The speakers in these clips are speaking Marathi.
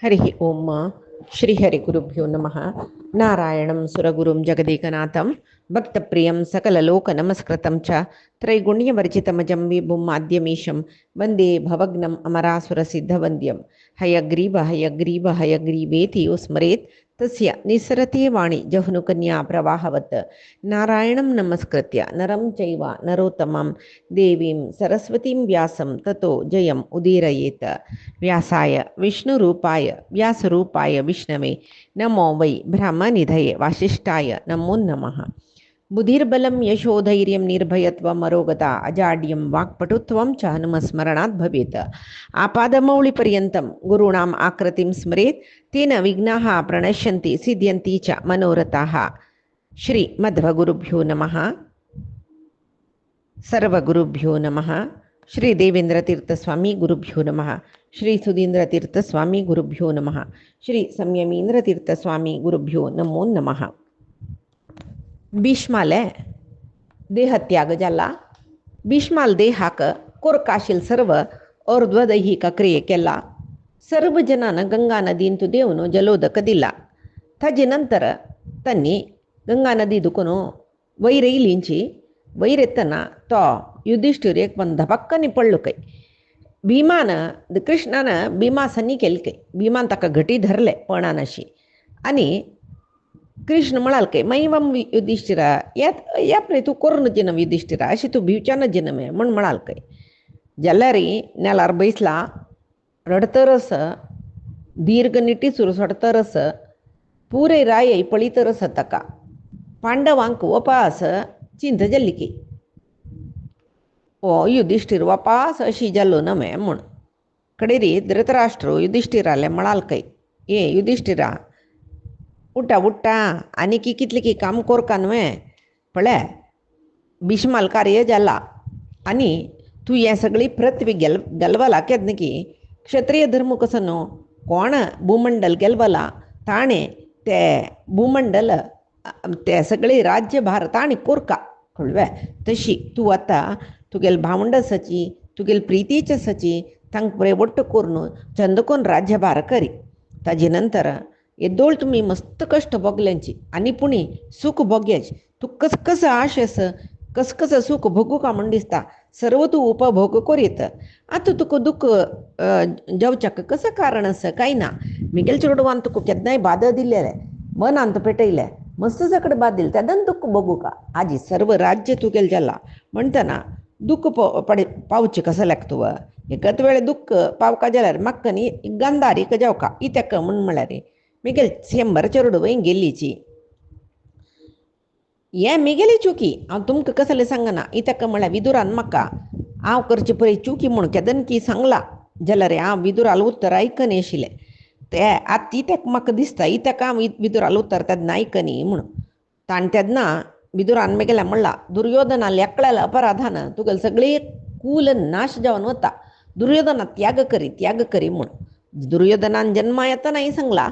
हरि ओम श्री हरि गुरुभ्यो नमः। नारायणं सुरगुरुं जगदेकनाथं भक्तप्रियं सकललोक नमस्कृतं च त्रैगुण्यवर्जितमजं विभुं माध्यमीशं वन्दे भवग्नम् अमरासुरसिद्धवन्द्यं हयग्रीव हयग्रीव हयग्रीवेति यो स्मरेत् तस्य निसरते वाणी जह्नुकन्या प्रवाहवत्। नारायणं नमस्कृत्य नरं चैव नरोत्तमं देवीं सरस्वतीं व्यासं ततो जयम् उदीरयेत्। व्यासाय विष्णुरूपाय व्यासरूपाय विष्णवे नमो वै ब्रह्मनिधये वासिष्ठाय नमो नमः। बुधिर्बलं यशोधैर्यं निर्भयत्वम् अरोगता अजाड्यं वाक्पटुत्वं च हनुमस्मरणात् भवेत्। आपादमौलिपर्यन्तं गुरूणाम् आकृतिं स्मरेत् तेन विघ्नाः प्रणश्यन्ति सिद्ध्यन्ति च मनोरथाः। श्रीमध्वगुरुभ्यो नमः। सर्वगुरुभ्यो नमः। श्री देवेंद्रतीर्थस्वामी गुरुभ्यो नमः। श्री सुधींद्रतीर्थस्वामी गुरुभ्यो नमः। श्री संयमींद्रतीर्थस्वामी गुरुभ्यो नमो नमः. भीष्माले देहत्याग झाला. भीष्माल देहाक कोरकाशील सर्व अर्ध्वदैहिक क्रिये केला. सर्व जनानं गंगा नदींतू देवनो जलोदक दिला. ताजे नंतर त्यांनी गंगा नदी दुखनो वैरैलींची वैरेतना तो युधिष्ठिर एक पण धपक्कनी पडलो काही. भीमानं कृष्णानं भीमासनी केली काही. भीमान ताका घटी धरले पणानाशी आणि कृष्ण म्हणाल काय मैवम युधिष्ठिरा यात यापरे तू कोर्ण जनम युधिष्ठिरा अशी तू भिवच्यानं जनम आहे म्हण म्हणाल काय. जल्लारी नेलार बैसला रडतरस दीर्घ निटी सुरस रडतरस पुरे राय पळीतरस तका पांडवांक वपास चिंत जल्लिकी. ओ युधिष्ठिर वापास अशी जालो नमे म्हण कडेरी धृतराष्ट्र युधिष्ठिराले म्हणाल काय ए युधिष्ठिरा उठा उठा आणि की कितले की काम कोरका न्हवे पळय भीष्माल कार्य जाला आणि तू हे सगळी पृथ्वी गेलवला केदन की क्षत्रिय धर्म कसं न्हू कोण भूमंडल गेलवला ताणे ते भूमंडल ते सगळे राज्यभार ताणे कोरका कळवे. तशी तू आता तुगेल भावंडसाची तुगेल प्रीतीच्या सची तांक बरे ಒಟ್ಟು कोरून चंदकोन राज्यभार करी. ताजे नंतर येदोळ तुम्ही मस्त कष्ट भोगल्यांची आणि पुणी सुख भोग्याची तू कसं आशेस कसं सुख भोगू का म्हण दिसता सर्व तू उपभोग करीत. आता तुका दुःख जेवच्याक कसं कारण असं काही ना मिगेल चोडवान तुका केदनाय बाद दिलेले मन अंत पेटयले मस्त सकड बाद दिले त्यादन दुःख भोगू का. आजी सर्व राज्य तुगेल जाला म्हणताना दुःख पावचे कसं लागतो व एकत वेळे दुःख पावका जाल्यार म्हाका न्ही गंधारी का जावका इत्याक म्हण म्हळ्यार मिगेल शंबर चेरडू वय गेल्लीची हे मिगेली चुकी हांव तुमकां कसले सांगना इत्याक म्हळ्यार विदुरान म्हाका हांव करचे पळय चुकी म्हूण केदन की सांगला जाल्यार हांव विदुराल उत्तर आयकनी आशिल्लें ते आतां इत्याक म्हाका दिसता इत्याक हांव विदुराल उत्तर तेदना आयकनी म्हूण. ताण तेदना विदुरान मेगेल्या म्हणला दुर्योधनाल एकल्याला अपराधान तुगेल सगळी कूल नाश जावन वता दुर्योधना त्याग करी म्हूण. दुर्योधनान जन्मा येतानाय सांगला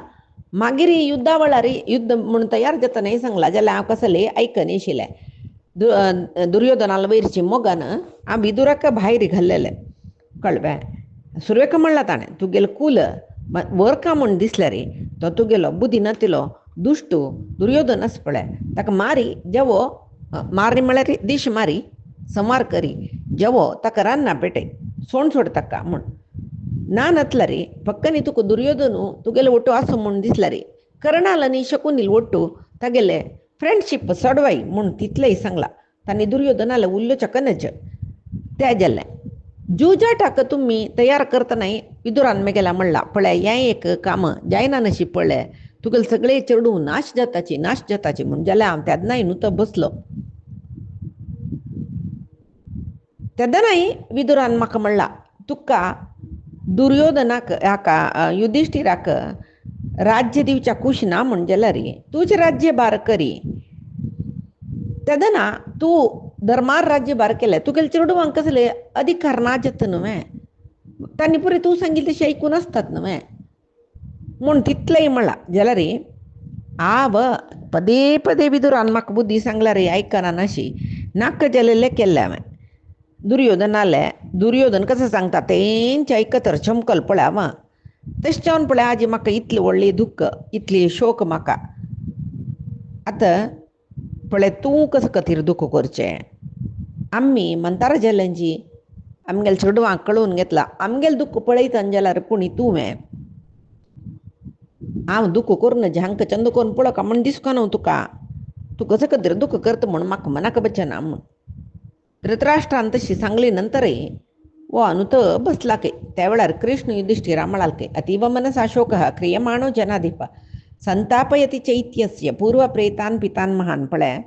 मागीर युद्धा वेळार युद्ध म्हूण तयार जातानाय सांगला जाल्यार हांव कसले आयकनी आशिल्लें. दुर्योधनाल वयरची मोगान हांव विदुराक भायर घाल्लेलें कळ्ळें. सुरवेक म्हणला ताणें तुगेल कूल वर का म्हूण दिसल्या रे तो तुगेलो बुद्धी नातिलो दुश्टू दुर्योधनस पळय ताका मारी जेवो मारी म्हळ्यार दिश मारी संवार करी जेवो ताका रान्ना पेटय सोण सोड ताका म्हूण ना नतला रे पक्कनी तुका दुर्योधनू तुगेले ओटू आसो म्हूण दिसला रे कर्णाल आनी शकुनील ओट्टू तागेले फ्रेंडशीप सोडवाय म्हूण तितलेय सांगला. तांणी दुर्योधनाला उल्लो चकनच ते जाल्लें. जुजाटाक तुम्ही तयार करतनाय विदुरान मेगेला म्हणला पळय हें एक काम जायना नशी पळय तुगेल सगळे चेडू नाश जाताची म्हूण जाल्यार हांव तेदनाय न्हू तो बसलो. तेदनाय विदुरान म्हाका म्हणला तुका दुर्योधनाक हाका युधिष्ठिराक राज्य दिवच्या खुश ना म्हूण जाल्यार तुजें राज्यभार करी. तेदना तू धर्मार राज्यभार केले तुगेले चेडवांक कसले अधिकार ना जात न्हय तांणी पुरे तूं सांगिल्लें तशें आयकून आसतात न्हय म्हूण तितलेय म्हणला. जाल्यार हांव पदे पदे विदुरान म्हाका बुद्धी सांगला रे आयकना नाशी नाक जालेले केल्ले हांवें दुर्योधन कसं सांगता तेंच्या आयकतर चमकल पळय वा तशें जावन पळय आजी म्हाका इतलें व्हडलें दुख्ख इतली शोक म्हाका आतां पळय तूं कसं खातीर दुख्ख करचें आमी म्हणटार जेल्यांची आमगेल्या चेडवांक कळोवन घेतला आमगेलें दुख्ख पळयता जाल्यार कोणी तुवें हांव दुख्ख करून हांकां चंद करून पळोवका म्हण दिसका न्हू तुका तूं कसं खातीर दुख्ख करता म्हूण म्हाका मनाक बचना म्हूण धृतराष्ट्रान तशी सांगली नंतरय वो अनुत बसला काय त्या वेळार कृष्ण युधिष्ठिरा म्हणाल काय अतीव मनसा शोकः क्रियमाणो जनाधिप संतापयति चैत्यस्य पूर्व प्रेतान पितान महान पळय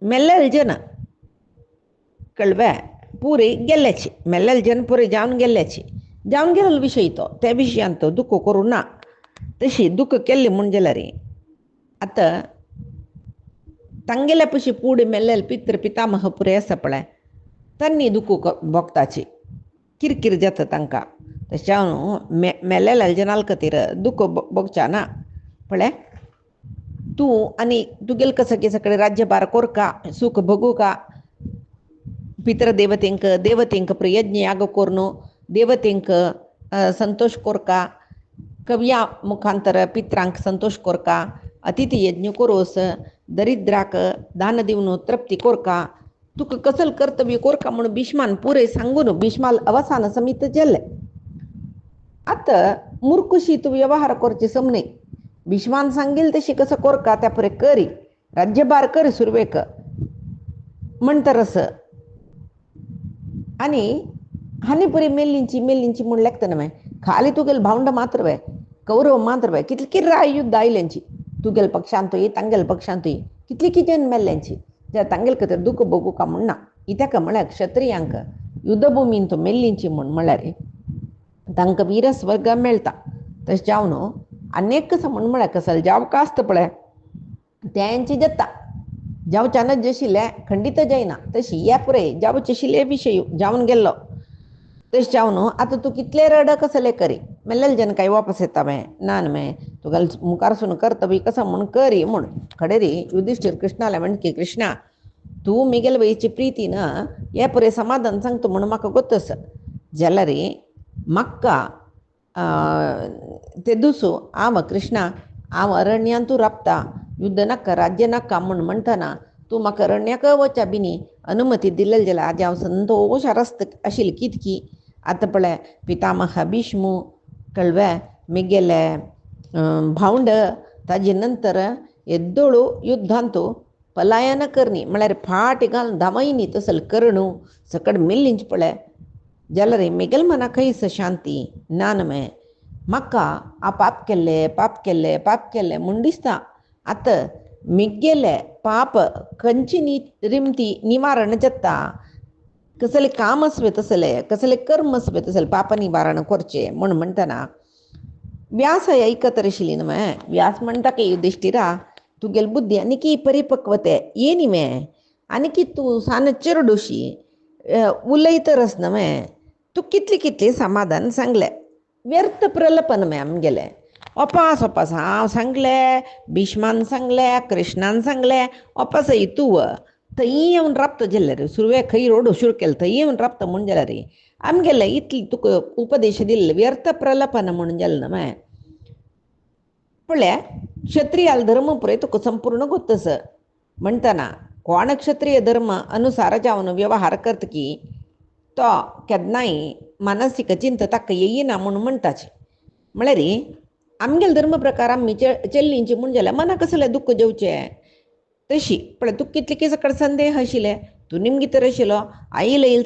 मेल्लेल जन कळवे पुरे गेल्ल्याची मेल्लेल जन पुरे जावन गेलेलो विशय तो त्या विशयान तो दुख्ख करूं ना तशी दुख्ख केल्ली म्हूण जाल्यार आतां तांगेल्या पशी पुढे मेल्लेले पित्र पितामह पुरे आसा पळय तांणी दुख्ख भोगताची किरकिर जाता तांकां तशें हांव मेल्लेल्या जनाल खातीर दुख्ख भोगचा ना पळय तूं आनी तुगेले कसं कडेन राज्यभार कोरका सूख भोगूका पित्र देवतेंक यज्ञ याग कोरून देवतेंक संतोष कोरका कव्या मुखांतर पित्रांक संतोष कोरका अतिथी यज्ञ कोरोस दरिद्राक दान दिवन तृप्ती कोरका तुका कसल कर्तव्य कोरका म्हणून भीष्मान पुरे सांगून भीष्माल अवसान समीत जेल्ले आतां मूर्खशी तूं व्यवहार करचे समने भीष्मान सांगेल तशी कसं कोरका त्या पुरे करी राज्यभार करी सुरवेक म्हणटरस आनी हानी पुरी मेल्लींची म्हूण लेखता न्हय खाली तुगेल भावंड मात्र वे कौरव मात्र वे कितली राय युद्ध आयल्यांची तुगेल पक्षांतूय तांगेल पक्षांतूय कितली मेल्ल्यांची ज्या तांगेल खातीर दुख्ख भोगूका म्हूण ना कित्याक म्हळ्यार क्षत्रियांक युद्धभुमीन तो मेल्लींची म्हूण म्हळ्यार तांकां वीरस्वर्ग मेळटा तशें जावन अनेक कसं म्हूण म्हळ्यार कसल जावका आसता पळय तेंची जाता जावच्यानच जशिल्ले खंडीत जायना तशी ह्या पुरे जावचे आशिल्ले विशय जावन गेल्लो तशें जावन आतां तूं कितले रड कसले करी मेल्लेले जन काय वापस येता मे ना न्हय तुगेल मुखारसून कर्तव्य कसं म्हूण करी म्हूण खडे रे युधिष्ठीर कृष्णाले म्हण की कृष्णा तूं मिगेल वयची प्रिती न हे पुरे समाधान सांगता म्हूण म्हाका गोतस जाल्यार रे म्हाका ते दुसू हांव कृष्णा हांव अरण्यांत तूं राबता युद्ध नाका राज्य नाका म्हूण म्हणटना तूं म्हाका अरण्याक वचा बिनी अनुमती दिलेली जाल्यार आज हांव संतोशार आशिल्ली कितकी आतां पळय पितामह भीष्मू कळवे मिगेले भावंड ताजे नंतर येद्दोळू युद्धांत पलायन करणी म्हळ्यार फाट घालून धांवयनी तसल करणू सकड मिल्लींच पळय जाल्यार मिगेल मना खंयस शांती ना न्हय म्हाका हांव पाप केल्ले म्हूण दिसता आतां मिगेले पाप खंयची रिमती निवारण जाता कसले काम आसवे तसले कसले कर्म आसवे तसले पाप निवारण करचे म्हूण म्हणटना व्यास ऐकत आशिल्ली न्हय व्यास म्हणटा की युधिष्ठिरा तुगेल बुद्धी आनी परिपक्वते येनी मे आनी तूं सान चेरडुशी उलयतरस न्हय तूं कितली समाधान सांगले व्यर्थ प्रलपन मे आमगेले ओपास हांव सांगलें भीष्मान सांगलें कृष्णान सांगलें ओपासय तूं थंय येवन राबता जाल्यार सुरवे खंय रोड सुरू केलो थंय येवन राबता म्हूण जाल्यार आमगेले इतली तुका उपदेश दिल्ले व्यर्थ प्रलपन म्हूण जालें न्हय पळय क्षत्रियाल धर्म पुरे तुका संपूर्ण गोतस म्हणटना कोण क्षत्रिय धर्म अनुसार जावन व्यवहार करता की तो केन्नाय मानसीक चिंत ताका येयना म्हूण म्हणटाचे म्हळ्यार आमगेले धर्म प्रकार आमी चेल्लींची म्हूण जाल्यार मना कसले दुख्ख जेवचें तशी पळय तूं कितले सकड संदेह आशिल्ले तूं निमगीतर आशिल्लो येईल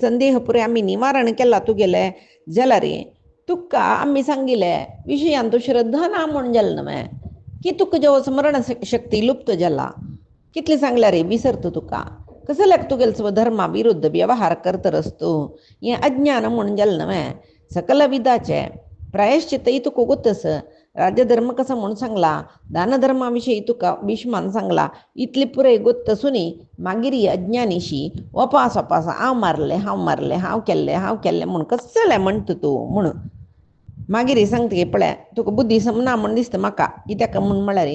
संदेह पुरे आमी निवारण केला तुगेले जाल्यार तुका आमी सांगिल्ले विशयान तूं श्रद्धा ना म्हूण जालें न्हय की तुका जेव स्मरण शक्ती लुप्त जाला कितले सांगल्यार विसरता तुका कसल्याक तुगेले स्वधर्मा विरुद्ध व्यवहार करतरस तूं हें अज्ञान म्हूण जालें न्हय सकल विधाचे प्रायश्चितय तुका गोतस राज्यधर्म कसं म्हणून सांगला दानधर्मा विशयी तुका भीष्मान सांगला इतली पुरे गोत्त सुनी मागीर अज्ञानीशी ओपास हांव केल्लें म्हूण कसलें म्हणटा तूं म्हणून मागीर सांगता की पळय तुका बुद्धी समना म्हूण दिसता म्हाका कित्याक म्हूण म्हळ्यार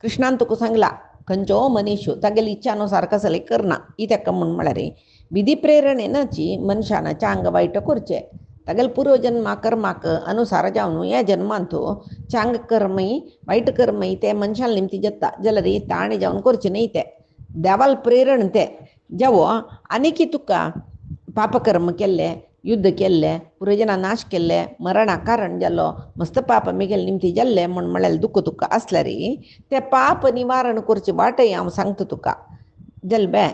कृष्णान तुका सांगला खंयचो मनीस तागेली इच्छानुसार कसले करना कित्याक म्हूण म्हळ्यार विधी प्रेरणेनची मनशानं चांग वाईट करचे तगल पूर्वजन्मा कर्माक अनुसार जावन या जन्मांतो चांग कर्मई वाईट कर्मई ते मनशाला निमती जत्ता जलरी ताणे जाऊन करचे नाही ते देवाल प्रेरण ते जेव्हा अनेकी तुका पापकर्म केल्ले युद्ध केल्ले पुरोजना नाश केल्ले मरणा कारण जाल्लो मस्त पाप मेगेल निमती जाल्ले म्हण म्हळ्यार दुःख तुका असल्या रे ते पाप निवारण करचे वाटय हांव सांगता तुका जल बे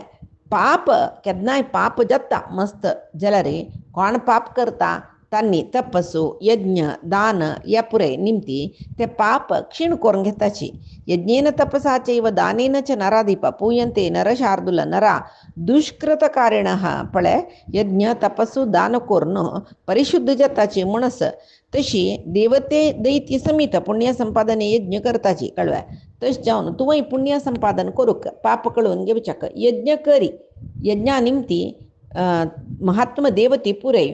पाप केदनाय पाप जाता मस्त जाल्यार कोण पाप करता तांनी तपस्सू यज्ञ दान या पुरे निमती ते पाप क्षीण करून घेताची यज्ञेन तपसा चैव दानेन च नराधिप पूयन्ते नरशार्दूल नरा दुष्कृतकारिणः पळे यज्ञ तपस्सू दान करून परिशुद्ध जाताची म्हणस तशी देवते दैत्य समित पुण्य संपादने यज्ञ करताची कळवा तश जावन तुवंय पुण्य संपादन करूक पाप कळून घेवच्याक यज्ञ करी यज्ञा निमती महात्मा देवती पुरे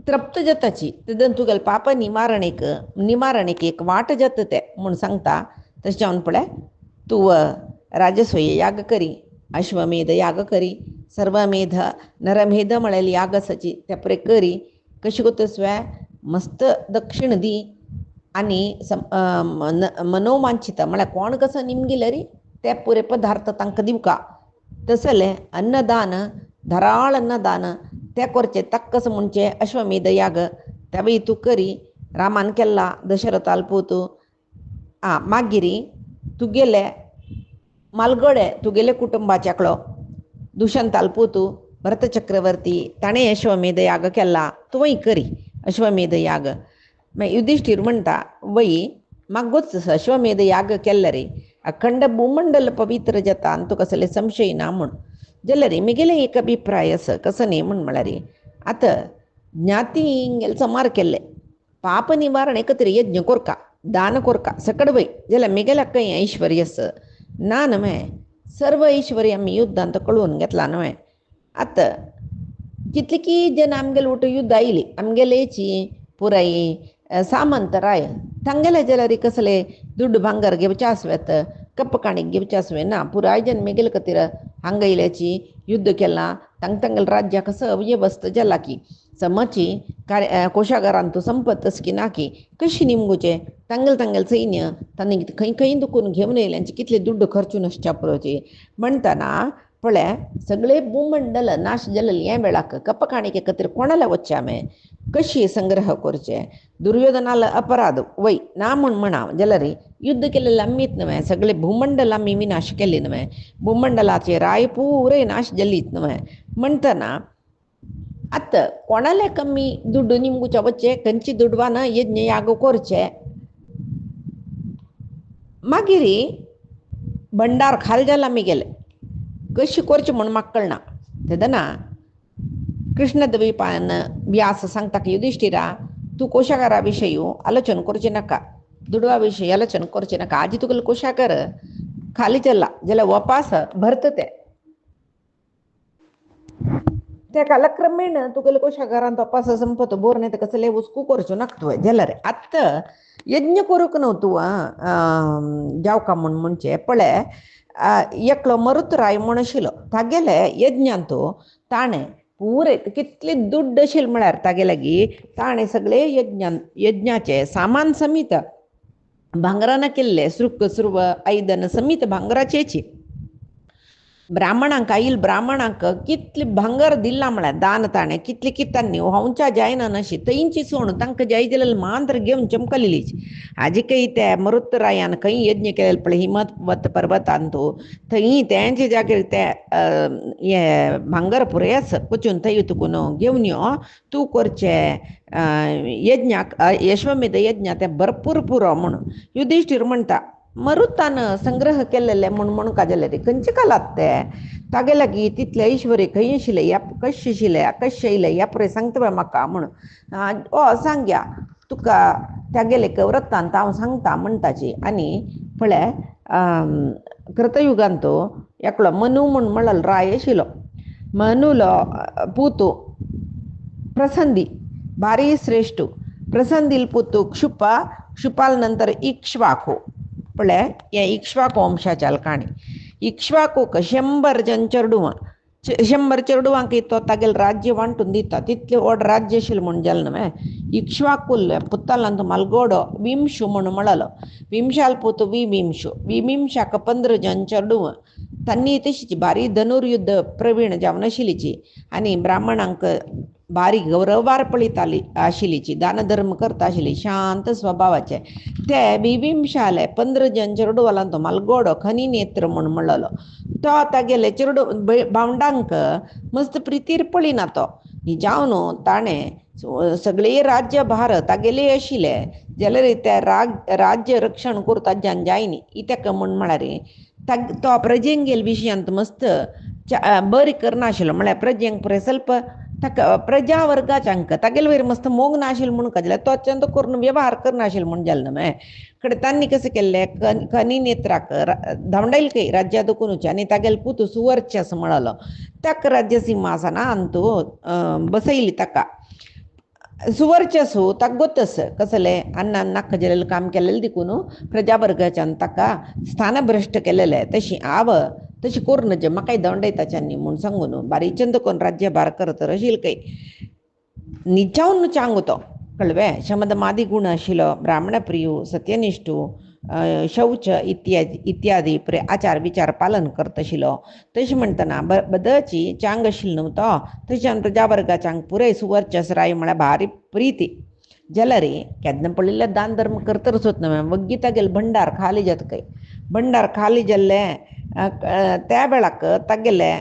तृप्त जाताची तिदन तुगेल पाप निवारणेक एक वाट जात ते म्हूण सांगता तशें जावन पळय तूं राजस्वय याग करी अश्वमेध याग करी सर्वमेध नरमेध म्हळेली याग आसाची ते पुरे करी कशी कोतस्वे मस्त दक्षिण दी आनी मनोवांछित म्हळ्यार कोण कसं निमगेले रे ते पुरे पदार्थ तांकां दिवका तसले अन्नदान धराळ अन्नदान ते करचे तक्कस म्हणचे अश्वमेध याग त्यावेळी तू करी रामान केल्ला दशरथाल पोतू मागिरी तुगेले मालगडे तुगेले कुटुंबाच्याकलो दुष्यंताल पोतू भरत चक्रवर्ती ताणें अश्वमेध याग केला तुवंय करी अश्वमेध याग मागीर युधिष्ठीर म्हणटा वय मागोच अश्वमेध याग केल्ले रे अखंड भूमंडल पवित्र जाता आनी तुका कसले संशय ना म्हूण जाल्यार रे म्हगेले एक अभिप्राय आसा कसं न्ही म्हण म्हळ्यार रे आतां ज्ञाती हिंगेल समार केल्ले पाप निवारण एकत्र यज्ञ कोरका दान कोरका सकड वय जाल्यार म्हगेल्या खंय ऐश्वर्य आसा ना न्हय सर्व ऐश्वर्य आमी युद्धांत कळून घेतला न्हय आतां कितले की जन आमगेले उठ युद्ध आयली आमगेलेची पुराय सामंत राय तांगेले जाल्यार कसले दुड्ड भांगर घेवचे आसवेत कप्प काणीक घेवचे आसवे ना पुराय जन मेगेले खातीर हांगा येयल्याची युद्ध केलां तांगेल राज्याक कसं अव्यवस्थ जाला की समची कोशागारान तूं संपत की ना की कशी निमगुचे तांगेल सैन्य तांणी खंय खंय दुखून घेवन येयल्यांचे कितले दुड्ड खर्चून आसच्या पुरोचे म्हणटना पळय सगळे भूमंडल नाश जालेले हे वेळाक कप्प काणीक खातीर कोणाला वच्चे आमी कशी संग्रह करचे दुर्योधनाला अपराध वय ना म्हूण म्हणा जाल्यार युद्ध केलेले आमीच न्हय सगळे भूमंडल आमी विनाश केले न्हय भूमंडलाचे राय पुरे नाश जालीत न्हय म्हणटना आतां कोणाले कमी दुड्ड निमगुचे वच्चे खंयची दुडवान यज्ञ याग करचे मागीर भंडार खाल जाला आमी कशी करचे म्हूण म्हाका कळना तेदना कृष्णद्वैपायन व्यास सांगता की युधिष्ठिरा तू कोशागारा विशयी आलोचन करचे नाका दुडवा विशयी आलोचन करचे नाका आजी तुगेले कोशागार खाली चल्ला जाल्यार वपास भरत ते कालक्रमेण तुगेले कोशागारांत वपास संपत बोर नाही तर कसले वस्तू करच्यो नाका तुवें जाल्यार आत्तां यज्ञ करूंक न्हू तूं जावका म्हूण म्हणचे पळय एकलो मरुतराय म्हूण आशिल्लो तागेले यज्ञांत ताणें पुरे कितले दुड्ड आशिल्ले म्हळ्यार तागे लागीं ताणें सगळे यज्ञाचे सामान समीत भांगरान केल्ले सुर्व आयदन समीत भांगराचेची ब्राह्मणांक आईल ब्राह्मणांक कितले भांगर दिला म्हळ्यार दान ताणें कितले कितांनी हांवच्या जायना नाशी थंयची सोण तांकां जाय जाल्यार मांत्र घेवन चमकलेलीच हाजे खंय ते मरुतरायान खंय यज्ञ केलेले पळय हिमवत पर्वतांत थंय तेंचे जाग्यार ते हे भांगर पुरे आसा वचून थंय तुकून घेवन यो तूं करचे यज्ञाक यश्वमेध यज्ञ ते भरपूर पुरो म्हणून युधिष्ठीर म्हणटा मरुतान संग्रह केलेले म्हूण काजले रे खंयचे कालात ते तागे लागीं तितले ऐश्वर्य खंय आशिल्ले ह्या कशें आशिल्ले कशें येयले ह्या पुरे सांगता बाय म्हाका म्हूण सांगया तुका तागेले व्रतांत हांव सांगता म्हणटाची आनी पळय कृतयुगांत एकलो मनू म्हूण म्हणलो राय आशिल्लो मनूलो पुतू प्रसंदी भारी श्रेष्ठ प्रसंदील पुतू क्षुपाल नंतर इक्ष्वाकू पळय हे इक्ष्वाकू वंशाच्या काणी इक्ष्वाकूक 100 जन चेडूं 100 चेडवांक तो तागेल राज्य वांटून दिता तितले व्हड राज्य आशिल्लें म्हूण जालें न्हय. इक्ष्वाकूल पुत्तालांत मालगोडो विमशू म्हूण म्हळलो. विमशाल पुत विमिमशू विमिमशाक 15 जन चेडूं. तांणी तशीच बारी धनुर्युद्ध प्रवीण जावन आशिल्लीची आनी ब्राह्मणांक बारी गौरवार पळयताली आशिल्लीची, दानधर्म करता आशिल्ली, शांत स्वभावाचे. ते विमिमशाले 15 जन चेडवालां तो मालगोडो खनी नेत्र म्हूण म्हणलो. तो तागेले चेडू भावंडांक मस्त प्रितीर पळिना तो. जावन ताणें सगळे राज्य भार तागेले आशिल्ले जाल्यार ते राज्य रक्षण करता जान जायनी इत्याक म्हूण म्हळ्यार तो प्रजेंगेल विशयांत मस्त बरी करनाशिल्लो. म्हळ्यार प्रजेंक पुरे ಸ್ವಲ್ಪ ताका प्रजा वर्गाच्यांक तागेले वयर मस्त मोग नाशिल्लो म्हूण जाल्यार तो चंद करून वेव्हार करनाशिल्लो म्हूण जालें न्हय. कडे तांणी कशें केल्लें खनी नेत्राक धांवडायले राज्या दुखूनच आनी तागेले पूत सुवर्चस म्हणलो. ताका राज्य सिंहासनांत बसयली ताका. सुवर्चसू ताका गोतस कसलें अन्न नाका जालेलें काम केलेलें देखून प्रजा वर्गाच्यान ताका स्थानभ्रश्ट केलेलें. तशी करून जे म्हाकाय दंडयताच्यांनी म्हूण सांगून बारी चंद करून राज्यभार करत आशिल्लो काही निजावन चांगू तो कळवे. शमदमादी गुण आशिल्लो, ब्राह्मण प्रियू, सत्यनिष्ठू, शौच इत्यादी पुरे आचार विचार पालन करत आशिल्लो. तशें म्हणटना बदची चांग आशिल्लो न्हू तो. तशें प्रजा वर्गाच्यांक पुरे सुवर्चस राय म्हळ्यार भारी प्रिती. जाल्यार केन्ना पळयल्यार दान धर्म करतच न्हय. वग्गी तागेले भंडार खाली जाता खंय. भंडार खाली जाल्ले त्या वेळाक तागेले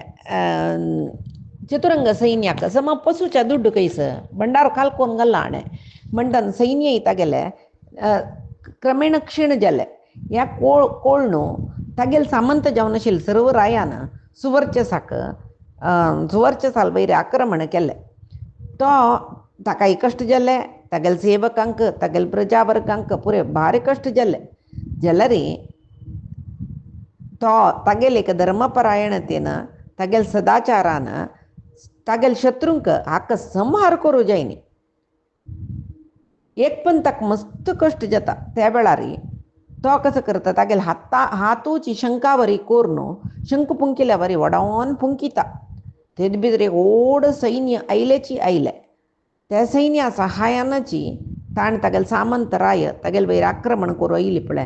चतुरंग सैन्याक सम पसूच्या दुड्ड कैस भंडार खाल कोण घाल्ला हाणें म्हणटन सैन्य तागेले क्रमेण क्षीण जाले. ह्या कोळ न्हू तागेले सामंत जावन आशिल्ले सर्व रायान सुवर्चसाल वयर आक्रमण केलें. ताकाय कश्ट जाले, तागेले सेवकांक तागेले प्रजा वर्गांक पुरे भारी कश्ट जाले. जाल्यार तो तागेले एक धर्मपरायणतेन तागेले सदाचारान तागेले शत्रूंक हाका संहार करूं जायनी. एक पण ताका मस्त कश्ट जाता. त्या वेळार तो कसो करता तागेले हातूची शंकावरी कोरून शंख पुंकिल्या वरी वडावन पुंकिता. तेद भितर एक व्हड सैन्य आयलेची आयले. त्या सैन्या सहाय्यानाची ताणें तागेले सामंत राय तागेले वयर आक्रमण करूं आयली पळय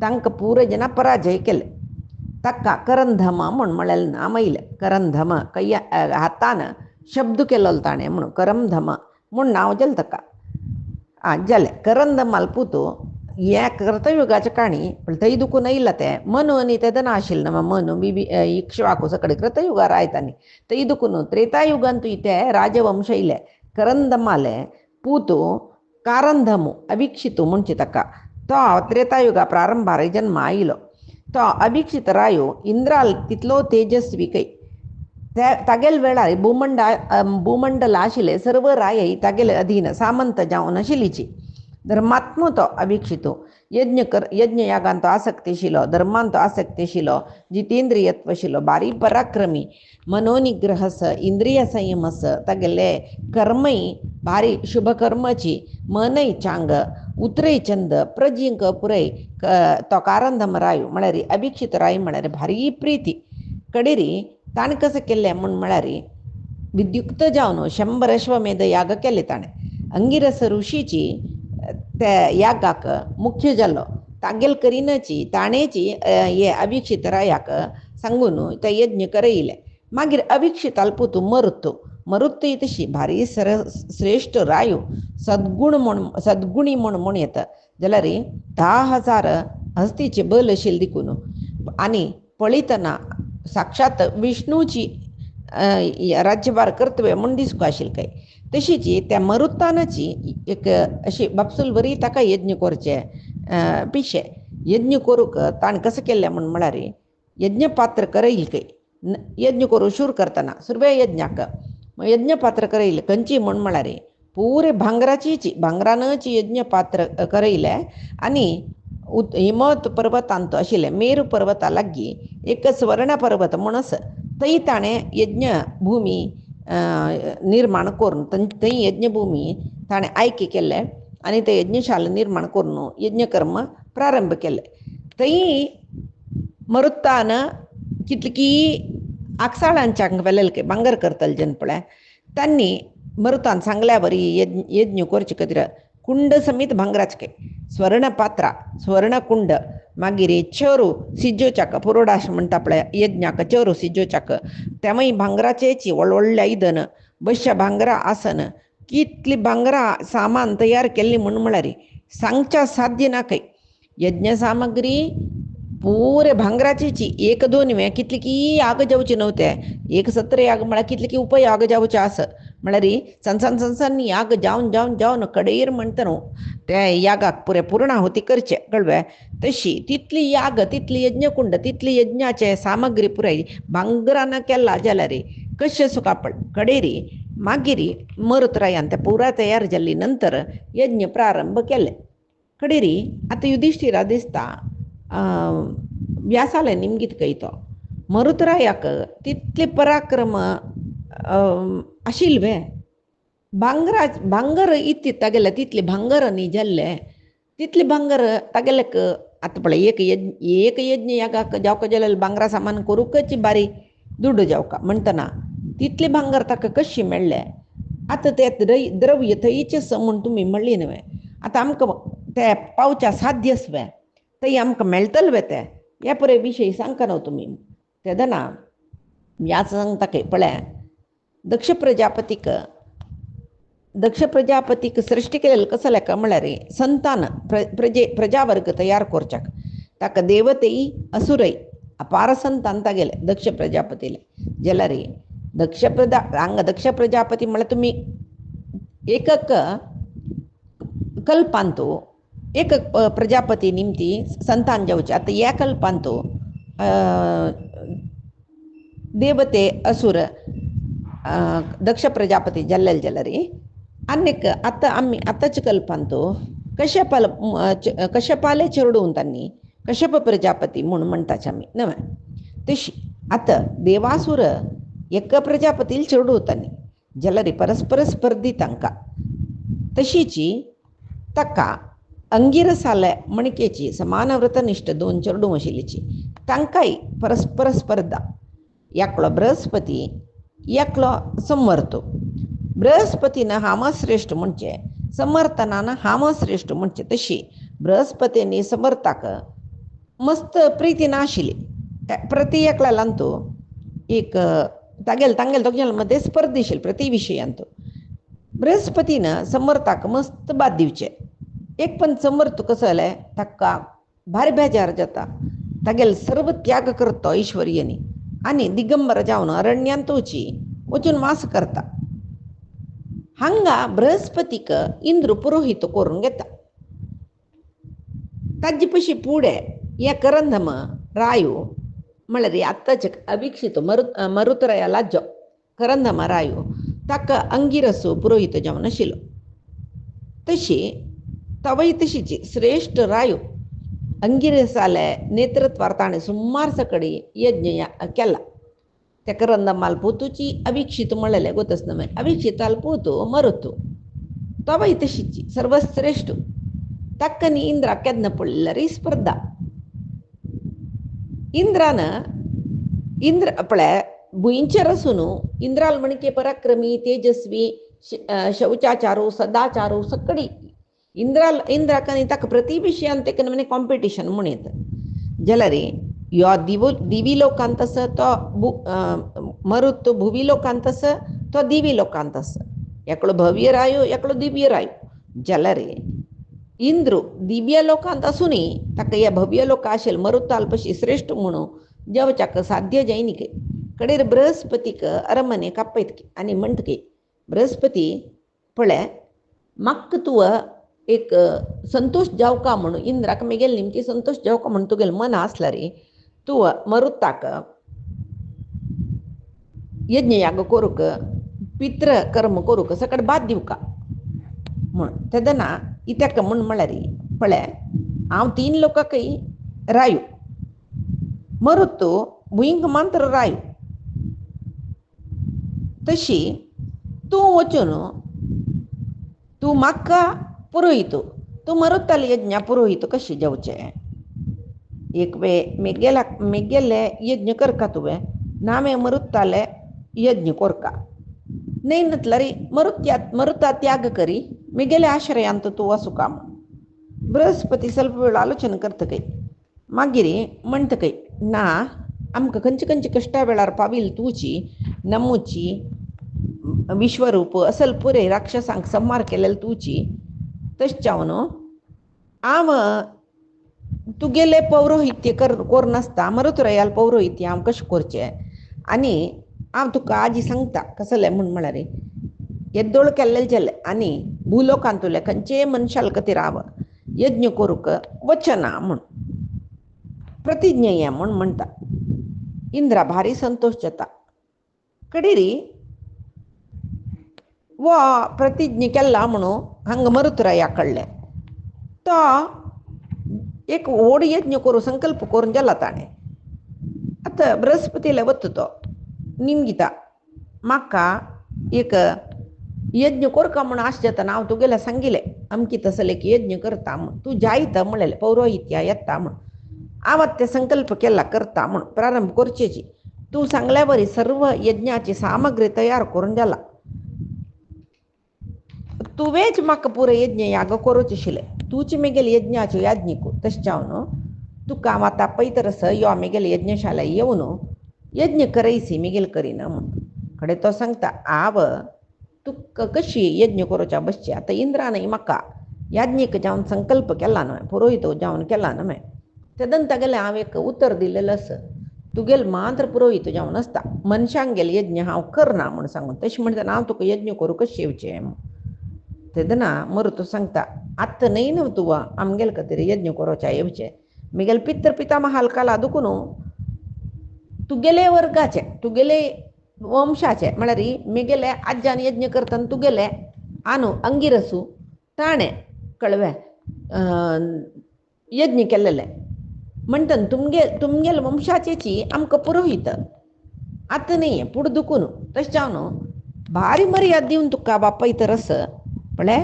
तांकां पुरे जना पराजय केले. ताका करंधमा म्हूण म्हळेलें नाम आयलें. करंधम हातान शब्द केलो ताणें म्हणून करंधम म्हूण नांव जालें ताका. जालें करंधमाल पुतू हे कृतयुगाच्या काणी थंय दुखून आयला ते मनु आनी तेदन आशिल्लें न्हय. मनु इक्ष्वाकू सकडें कृतयुगार आयतानी थंय दुखून त्रेतायुगांत ते राजवंश आयले. करंधमाले पुतू कारंधमू अभिक्षितू म्हणचे ताका. तो त्रेतायुगा प्रारंभार जन्म आयलो. तो अभिक्षित रायो इंद्राल तितलो तेजस्वी कै. तागेले वेळार भूमंडल आशिल्ले सर्व राय तागेले अधीन सामंत जावन आशिल्लीची. धर्मात्मो तो अभिक्षितो यज्ञ यागांत आसक्ती आशिल्लो, धर्मांत आसक्ती आशिल्लो, जितेंद्रियत्व आशिल्लो, बारी पराक्रमी, मनोनिग्रहस, इंद्रिय संयमस, तागेले कर्मय भारी शुभ कर्माची, मनय चांग, उतरय चंद, प्रजिंक पुरय तो कारंधम राय म्हळ्यार अभिक्षित राय म्हळ्यार भारी प्रिती. कडेरी ताणें कशें केलें म्हूण म्हळ्यार विद्युक्त जावन 100 अश्वमेध याग केले ताणें. अंगिरस ऋषीची त्या यागाक मुख्य जालो. तागेल करिनाची ताणेची हे अभिक्षित रायाक सांगून ते यज्ञ करयले. मागीर अभिक्षिताल पुतू मरुत्तू तशी भारी श्रेष्ठ रायो सद्गुणी म्हूण येता. जाल्यार 10,000 हस्तीचे बल आशिल्ले देखून आनी पळयतना साक्षात विष्णूची राज्यभार कर्तव्य म्हूण दिसू आशिल्लें काय. तशीच त्या मरुत्तानाची एक अशी बापसूल बरी ताका यज्ञ करचे पिशे यज्ञ करूंक ताणें कशें केल्लें म्हूण म्हळ्यार यज्ञ पात्र करयले खंय. यज्ञ करूं शूर करतना सुरवे यज्ञाक यज्ञ पात्र करयले खंयची म्हूण म्हळ्यार पुरे भांगरानची यज्ञ पात्र करयले. आनी हिमवत पर्वतांत आशिल्ले मेरू पर्वता लागीं एक स्वर्ण पर्वत म्हूण आसा थंय ताणें यज्ञ भूमी निर्माण करून थंय यज्ञभूमी ताणें आयके केले आनी ते यज्ञशाला निर्माण करून यज्ञकर्म प्रारंभ केले. थंय मरुत्तान कितलीकी आकसाळांच्या वेलेलके भांगर करतले जन पळय त्यांनी मरुतान सांगल्या बरी यज्ञ करचे कतिर कुंड समीत भांगराचके स्वर्ण पात्रा स्वर्ण कुंड मागीर चेरू सिज्जोचाक पुरोडाश म्हणटा पळय यज्ञाक चेरू सिज्जोचाक तेवय भांगराचेची व्हडव्हडले आयदन बश्या भांगरा आसन कितली भांगरां सामान तयार केल्ली म्हळ्यार सांगच्या साध्य ना खंय यज्ञ सामग्री पुरे भांगराचीची एक दोन वेळ कितली की आग जावचे नव्हते एक सत्र आग म्हळ्यार कितले की उपय आग जावचे आस म्हळ्यार सनसनी आग जावन जावन जावन कडेर म्हणटा न्हू ते यागाक पुरे पूर्णाहुती करचे कळवे तशी तितली याग तितली यज्ञकुंड तितली यज्ञाचे सामग्री पुराय भांगरान केला जाल्यार कशें सुकापड कडेरी मागीर मरुतरायान ते पुरा तयार जाल्ली नंतर यज्ञ प्रारंभ केले कडेरी आतां युधिष्ठिरा दिसता व्यासाले निमगीत कयतो मरुतरायाक तितले पराक्रम आशिल्वे भांगर इतली तागेले तितले भांगर न्ही जाल्ले तितले भांगर तागेलेक आतां पळय एक यज्ञ यागाक जावका जाल्यार भांगरा सामान करूंकच बारी दुड्ड जावका म्हणटना तितले भांगर ताका कशी मेळ्ळे आतां ते द्रव्य थंयचेच म्हूण तुमी म्हणली न्हय आतां आमकां ते पावच्या साध्यस्वे थंय आमकां मेळटले ते ह्या पळय विशय सांगका न्हू तुमी तेदना व्यास सांगता की पळय दक्ष प्रजापतीक सृश्टी केलेलं कसं लेका म्हळ्यार संतान प्रजावर्ग तयार करच्याक ताका देवतेय असुरय अपार संतान तागेले दक्ष प्रजापतीले जाल्यार दक्ष प्रजापती म्हळ्यार तुमी एकक कल्पांतू एक प्रजापती निमती संतान जावचे आतां ह्या कल्पांतू देवते असुर दक्ष प्रजापती जाल्ले जाल्यार आनीक आतांच्या कल्पांतू कश्यपाले चेडून तांणी कश्यप प्रजापती म्हूण म्हणटाच आमी न्हय तशी आतां देवासुर एक प्रजापतील चेडू तांणी जाल्यार परस्पर स्पर्धी तांकां तशीची ताका अंगिरसाले मणकेची समान व्रतनिश्ठ दोन चेडूं आशिल्लीची तांकांय परस्पर स्पर्धा एकलो बृहस्पती एकलो समर्थो बृहस्पतीन हामश्रेष्ठ म्हणचे समर्थनान हामश्रेष्ठ म्हणचे तशी बृहस्पतीनी समर्थाक मस्त प्रिती नाशिल्ली प्रति एकल्यालांतू एक तांगेल दोगांय मध्ये स्पर्धेशील प्रति विशयांतू बृहस्पतीन समर्थाक मस्त बाद दिवचे एक पण समर्थ कसं जालें ताका भारी बेजार जाता तागेले सर्व त्याग करतो ईश्वरीयनी आनी दिगंबर जावन अरण्यांत वचून वास करता हांगा बृहस्पतीक इंद्र पुरोहित करून घेता ताजे पशी फुडें हे करंदम रायू म्हळ्यार आत्ताचे अभिक्षित मरुतराया लाज्जो करंदम रायू ताका अंगिरसो पुरोहित जावन आशिल्लो तशी तवय तशीची श्रेष्ठ रायो अंगिरसाले नेतृत्वार ताणें सुमार सकडी यज्ञ केला त्या करंदमाल पोतूची अभिक्षित म्हणलेले गोतच न्हय अभिक्षिताल पोतू मरुतू तवय तशीची सर्वश्रेष्ठ ताका न्ही इंद्रा केन्ना पडलेली स्पर्धा इंद्र पळय भुंयचेर आसून इंद्राल म्हणके पराक्रमी तेजस्वी शौचाचारू सदाचारू सकडी इंद्राक आनी ताका प्रति विशयान तेका म्हणे कॉम्पिटिशन म्हणीत जाल्यार यो दिवी लोकांत आसा तो मरुत भुवी लोकांत आसा तो दिवी लोकांत आसा एकलो भव्य रायो एकलो दिव्य रायो जाल्यार इंद्र दिव्य लोकांत आसूनय ताका ह्या भव्य लोक आशिल्ले मरुताल पशी श्रेष्ठ म्हणून जेवच्याक साध्य जायनी कडेर बृहस्पतीक अरमने आपयत आनी म्हणटा की बृहस्पती पळय म्हाका तुवें एक संतोष जावका म्हणून इंद्राक मेगेल निमकी संतोष जावका म्हणून तुगेलें मन आसल्यार तुवें मरुताक यज्ञ याग करूंक पित्र कर्म करूंक सकट बाद दिवका म्हूण तेदना इत्याक म्हूण म्हळ्यार पळय हांव 3 लोकांकय रायू मरुतो भुंयक मात्र रायू तशी तूं वचून तूं म्हाका पुरोहित तूं मरुताल यज्ञ पुरोहित कशें जावचें एक वेळ मेगेले यज्ञ करका तुवें नामे मरुत्ताले यज्ञ कोरका नाही नतला रे मरुता त्याग करी मी गेले आश्रयांत तू वासू काम बृहस्पती ಸ್ವಲ್ಪ वेळ आलोचन करत काही मागिरी म्हणत काही ना आमक खंयची खंयची कष्टा वेळार पावील तुची नमुची विश्वरूप असल पुरे राक्षसांक संहार केलेलं तुची तश्चावनो आम तुगेले पौरोहित्य कोर नासता मरुतुरयाल पौरोहित्य हांव कशें करचें आनी हांव तुका आजी सांगता कसलें म्हूण म्हळ्यार येद्दोळ केल्लें जालें आनी भुलोकांतुले खंयचे मनशाल खातीर हांव यज्ञ करूंक वचना म्हूण प्रतिज्ञेय म्हूण म्हणटा इंद्रा भारी संतोष जाता कडेरी वो प्रतिज्ञे केला म्हणून हांगा मरुतुराया कळ्ळें तो एक व्हड यज्ञ करूं संकल्प करून गेला ताणें आतां बृहस्पतीला वता तो निमगिता म्हाका एक यज्ञ कोरका म्हूण आश जाता हांव तुगेलें सांगिलें अमकी तसलें एक यज्ञ करता म्हूण तूं जायता म्हळेलें पौरोहित्या येता म्हूण हांव ते संकल्प केला करता म्हूण प्रारंभ करचेची तूं सांगल्या वरी सर्व यज्ञाची सामग्री तयार करून जाला तुवेच म्हाका पुरो यज्ञ याग करूच आशिल्लें तूच मेगेल यज्ञाच्यो याज्ञिकू तश्चावनो तुका हांव आतां पयतरस यो मेगेल यज्ञशाला येवन यज्ञ करयसी मेगेल करिना म्हूण कडेन तो सांगता हांव तुका कशी यज्ञ करूच्या बसचें आतां इंद्रानय म्हाका याज्ञीक जावन संकल्प केला न्हय पुरोहीत जावन केला न्हय तेदन तागेलें हांव एक उतर दिलेलें आसा तुगेल मात्र पुरोहीत जावन आसता मनशांक गेले यज्ञ हांव करना म्हूण सांगून तशें म्हणटना हांव तुका यज्ञ करूं कशें येवचें तेदना मरुतो सांगता आत्तां न्हय न्हू तुवा आमगेल खातीर यज्ञ करूच्या येवचें म्हगेल पित्र पितामहाल काला दुखून तुगेले वर्गाचे तुगेले वंशाचे म्हळ्यार म्हगेले आज्यान यज्ञ करतना तुगेले आनु अंगिरसू ताणें कळ्ळें यज्ञ केल्लेलें म्हणटन तुमगेल वंशाचेची आमकां पुरोहीत आतां न्ही पुढे दुखून तशें जावन भारी मर्याद दिवन तुका बापाय तरस पळय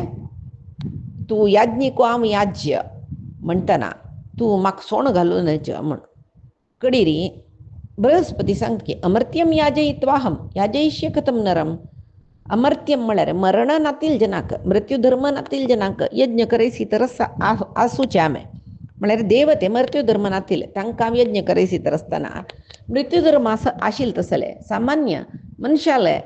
तूं याज्ञिको हांव याज्य म्हणटना तूं म्हाका सोण घालूनच म्हण कडेरी बृहस्पती सांगता की अमर्त्यम याजयित्वाहम याजयिष्ये कथम नरम अमर्त्यम म्हळ्यार मरण नातील जनाक मृत्यूधर्म नातील जनाक यज्ञ करयसी तरस आसूचे आमे म्हळ्यार देवते मृत्यूधर्म नातील तांकां हांव यज्ञ करयसी तर आसतना मृत्यूधर्म आशिल्ले तसले सामान्य मनशाले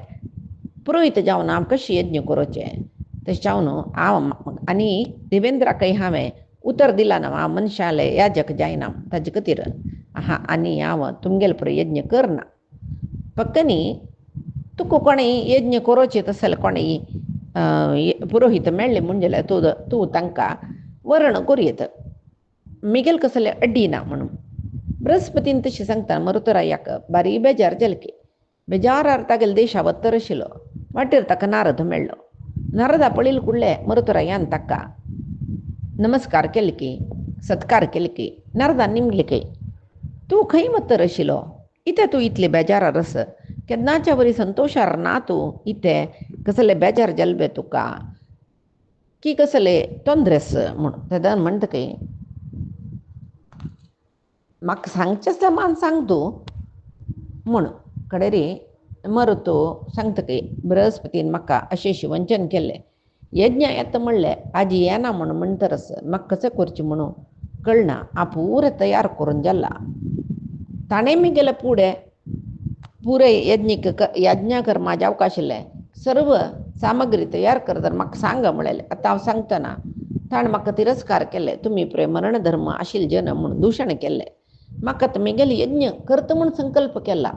पुरोहीत जावन हांव कशें यज्ञ करूचें तशें जावन हांव आनी देवेंद्राकय हांवें उतर दिलां ना हांव मनशाले याजक जायना ताजे खातीर आनी हांव तुमगेले पुरो यज्ञ करना पक्कनी तुका कोणें यज्ञ करूचें तसलें कोणें पुरोहीत मेळ्ळें म्हणजे तूं तांकां वर्ण करूं मिगेल कसलें अड्डी ना म्हणून बृहस्पतीन तशें सांगता मरुतुरायाक बारी बेजार जालें की बेजारार तागेले देशा वत्तर आशिल्लो वाटेर ताका नारद मेळ्ळो नारदा पळयले कुडलें मरुतुरायान ताका नमस्कार केले की सत्कार केले की नारदान निमले की तूं खंय वत्तर आशिल्लो इथे तूं इतले बेजारार आस केन्नाच्या वरी संतोशार ना तूं इथे कसले बेजार जाले तुका की कसले तोंदरे आस म्हूण तेदान म्हणटा की म्हाका सांगचें समान सांग तूं म्हूण कडेरी मरुतो सांगता की बृहस्पतीन म्हाका अशें वंचन केलें यज्ञ येता म्हणलें आजी येना म्हूण म्हणटरस म्हाका कशें करचें म्हणून कळना हांव पुरे तयार करून जाला ताणें म्हगेले फुडें पुरे यज्ञ कर्मा जावंक आशिल्लें सर्व सामग्री तयार कर तर म्हाका सांग म्हळेलें आतां हांव सांगतना ताणें म्हाका तिरस्कार केले तुमी पुरे मरण धर्म आशिल्ले जन म्हूण दूशण केलें म्हाका तुमगेले यज्ञ करता म्हूण संकल्प केला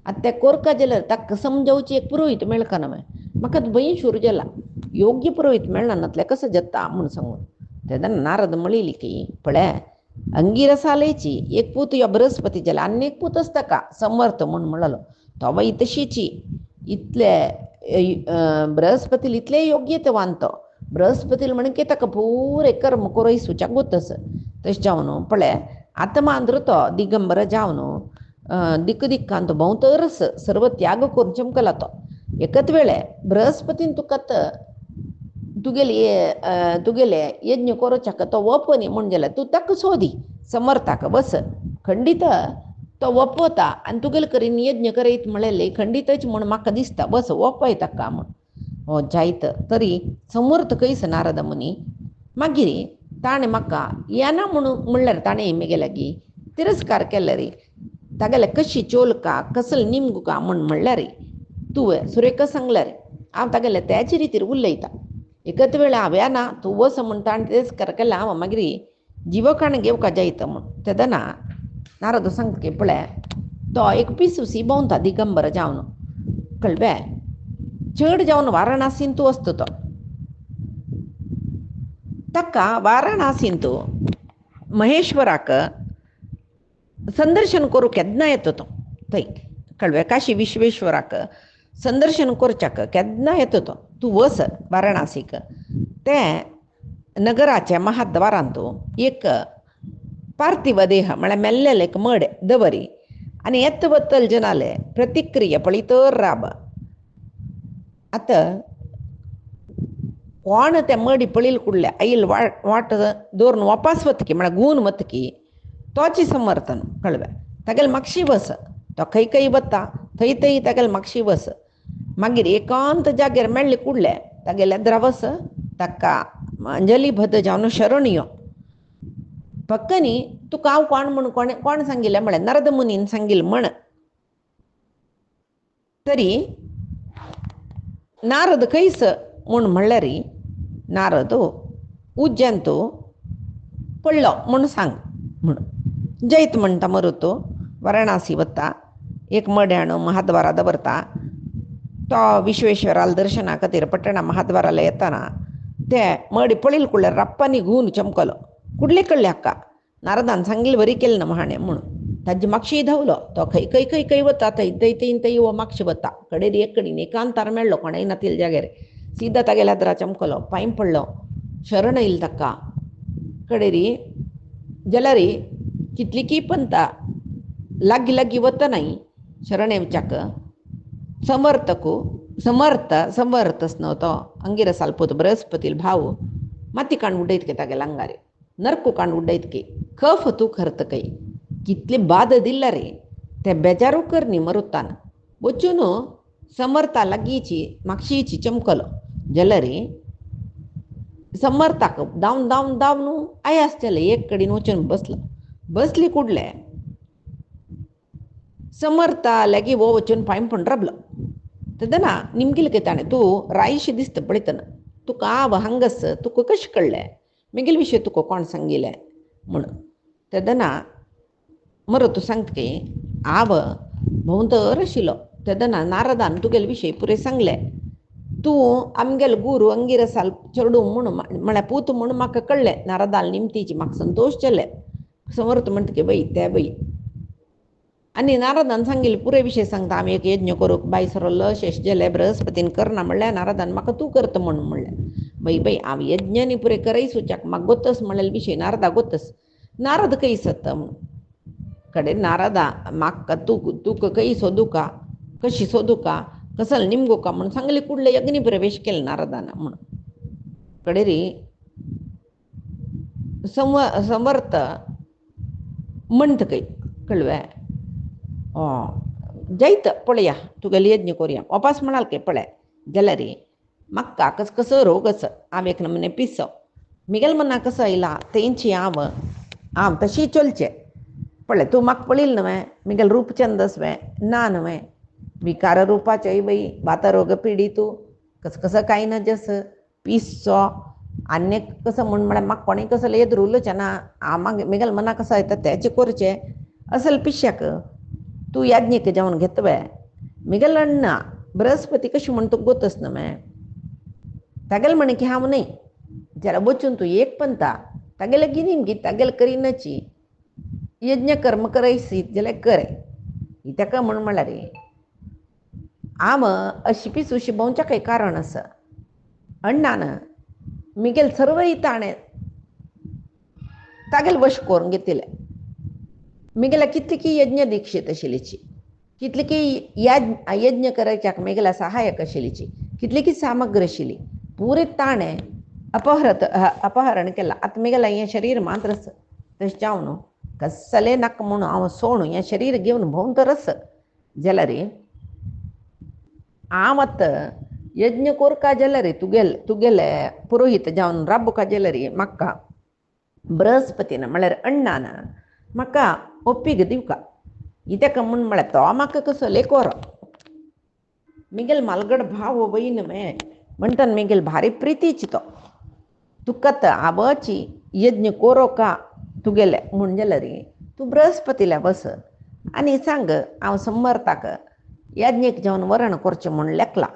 आतां तें कोरका जाल्यार ताका समजावची एक पुरोहीत मेळका न्हय म्हाका भंय सुरू जाला योग्य पुरोहीत मेळना नातलें कसं जाता म्हूण सांगून तेन्ना नारद म्हणली की पळय अंगिरसालेची एक पूत ह्यो बृहस्पती जाला आनी एक पूत आसता का समर्थ म्हूण म्हणलो तोवय तशीची इतले बृहस्पतील इतले योग्यतेवान तो बृहस्पतील म्हणके ताका पुरे कर्म करोय सुचागूत तशें जावन पळय आतां मांद्र तो दिगंबर जावन दिक्कांत भोंवतरस सर्व त्याग करून चमकला तो एकच वेळे बृहस्पतीन तुका तुगेले यज्ञ करूच्याक तो ओपनी म्हण जाल्यार तूं ताका सोदी समर्थाक बस खंडीत तो ओपवता आनी तुगेले करीन यज्ञ करयत म्हळेले खंडीतच म्हूण म्हाका दिसता बस ओपय ताका म्हूण हो जायत तरी समर्थ कयस नारद मुनी मागीर ताणें म्हाका येना म्हणून म्हणल्यार ताणें म्हगे लागीं तिरस्कार केला रे तागेले कशी चोलका कसल निमगुका म्हूण म्हणल्यार तुवें सुरेख सांगला रे हांव तागेले त्याचे रितीर उलयता एकच वेळ हांव येना तूं वस म्हूण ताणें तिरस्कार केला हांव मागीर जिवकाण घेवका जायत म्हूण तेदना नारद सांगता पळय तो एक पिसूसी भोंवता दिगंबर जावन कळबे चड जावन वाराणसीन तूं वचता तो ताका वाराणसीन तूं महेश्वराक संदर्शन करूंक केन्ना येता तो थंय कळ्ळें काशी विश्वेश्वराक संदर्शन करच्याक केन्ना येता तो तूं वच वाराणसीक ते नगराच्या महाद्वारांत तूं एक पार्थिव देह म्हळ्यार मेल्लेले एक मड दवरी आनी येत वतल जनाले प्रतिक्रिया पळयतर राब आतां कोण ते मडी पळयल कुडले आईल वाट दवरून वापस वतकी म्हळ्यार घुवन वतकी तोची समर्थन कळ्ळें तागेले म्हागशी वस तो खंय खंय वता थंय थंय तागेले म्हागशी वस मागीर एकांत जाग्यार मेळ्ळे कुडले तागेले येद्रा वस ताका अंजलीबद्ध जावन शरण यो फक्त न्ही तुका हांव कोण म्हूण कोण सांगिल्लें म्हळ्यार नारद मुनीन सांगिल्लें म्हण तरी नारद खंयस म्हूण म्हणल्यार नारद उज्जैन तूं पडलो म्हूण सांग म्हणून जैत म्हणटा मरो तो वाराणसी वता एक मड्याणो महाद्वारा दवरता तो विश्वेश्वराल दर्शना खातीर पट्टणा महाद्वाराला येताना ते मडी पळयल कुडल्यार राप्पांनी घुवन चमकलो कुडले कळ्ळे हाका नारदान सांगिल्लें बरी केलें ना म्हाणें म्हणून ताजी मागशी धांवलो तो खंय खंय खंय खंय वता थंय थंय थंय थंय हो मागशी वता कडेन एक कडेन एकांतार मेळ्ळो कोणेय नातिल जाग्यार सीदा तागेल्या येद्रा चमकलो पांय पडलो शरण येयली ताका कडेरी जाल्यार कितली की पंता लागीं लागीं वतनाय शरण येवच्याक समर्थच न्हू तो अंगिरस आल्पोत बृहस्पतील भाव माती काण उडयत के तागेल्या आंगार नरकू काण उडयत के खफ तूं खर्त कय कितली बाद दिला रे ते बेजारू कर न्ही मरुतान वचून समर्था लागींची मागशीची चमकलो जाल्यार समर्थाक धांवन धांवन धांवन आयासचेले एक कडेन वचून बसली कुडले समर्था लागीं वो वचून पांय पडून राबलो तेदना निमगेले के ताणें तूं रायशी दिसता पळयतना तुका हांव हांगस तुका कशें कळ्ळें म्हगेले विशय तुका कोण सांगिल्लें म्हणून तेदना मरो तूं सांगता की हांव भोंवतर आशिल्लो तेदना नारदान तुगेले विशय पुरे सांगलें तूं आमगेलो गुरू अंगिरसाल चेडू म्हणून म्हळ्यार पूत म्हणून म्हाका कळ्ळें नारदाल निमतीची म्हाका संतोश जाले समर्थ म्हणटा की बाई ते बाई आनी नारदान सांगिल्लें पुरे विशय सांगता आमी एक यज्ञ करूंक बाय सरल्लो शेश जाले बृहस्पतीन करना म्हणल्यार नारदान म्हाका तूं करता म्हणून म्हणलें बाई हांव यज्ञ न्ही पुरे करय सुचाक म्हाका गोतस म्हणलेले विशय नारदा गोतस नारद खंय सत्ता म्हूण कडेन नारदा म्हाका तुका खंय सोदूं का कशी सोदूं का कसल निमगो का म्हणून सांगले कुडले यज्ञ प्रवेश केले नारदान म्हणून कडेरी समर्थ म्हणटा खंय कळ्ळें जायत पळया तुगेले यज्ञ करुया वापस म्हणाल के पळय जाल्यार म्हाका कसो रोग आसा हांव एक नमुने पिसो म्हगेले मना कसो आयला तेंची हांव तशी चलचें पळय तूं म्हाका पळयलें न्हय म्हगेलें रूप चंदस ना न्हय विकार रुपाचेय बाई वाता रोग पिडी तूं कसो कांय नजस पिसो आनी कसो म्हळ्यार म्हाका कोणें कसो येद उलोवचें ना हांव म्हगेले मना कसो येता तेचें करचें असल पिश्याक तूं याज्ञीक जावन घेतवे म्हगेलें अण्णा बृहस्पती कशी म्हण तूं गोतस न्हय तागेलें म्हणे की हांव न्हय जाल्यार वचून तूं एक पंता तागेले गिनीम गी तागेले करिनाची यज्ञ कर्म करयसीत जाल्यार करे ताका म्हळ्यार हांव अशी पिसूशी भोंवच्या काही कारण आसा अण्णान म्हगेले सर्वय ताणें तागेले वश करून घेतिल्ले म्हगेल्या कितली की यज्ञ दिक्षीत आशिल्लीची कितली की यज्ञ करच्याक म्हगेल्या सहाय्यक आशिल्लीची कितली की सामग्री आशिल्ली पुरे ताणें अपहरण केलां आतां म्हगेलें हें शरीर मात्र तशें जावन कसले नाक म्हणून हांव सोण हें शरीर घेवन भोंवतरस जाल्यार हांव आतां यज्ञ कोरका जाल्यार तुगेले पुरोहीत जावन राबुका जाल्यार म्हाका बृहस्पतीन म्हळ्यार अण्णान म्हाका ओप्पीक दिवका कित्याक म्हूण म्हळ्यार तो म्हाका कसो लेकोरो मिगेल मालगड भाव भयण म्हणटा मिगेल भारी प्रितीची तो तुका आबाची यज्ञ कोरो का तुगेले म्हूण जाल्यार तूं बृहस्पतीला बस आनी सांग हांव समर्थाक यज्ञक जावन वरण करचें म्हूण लेखला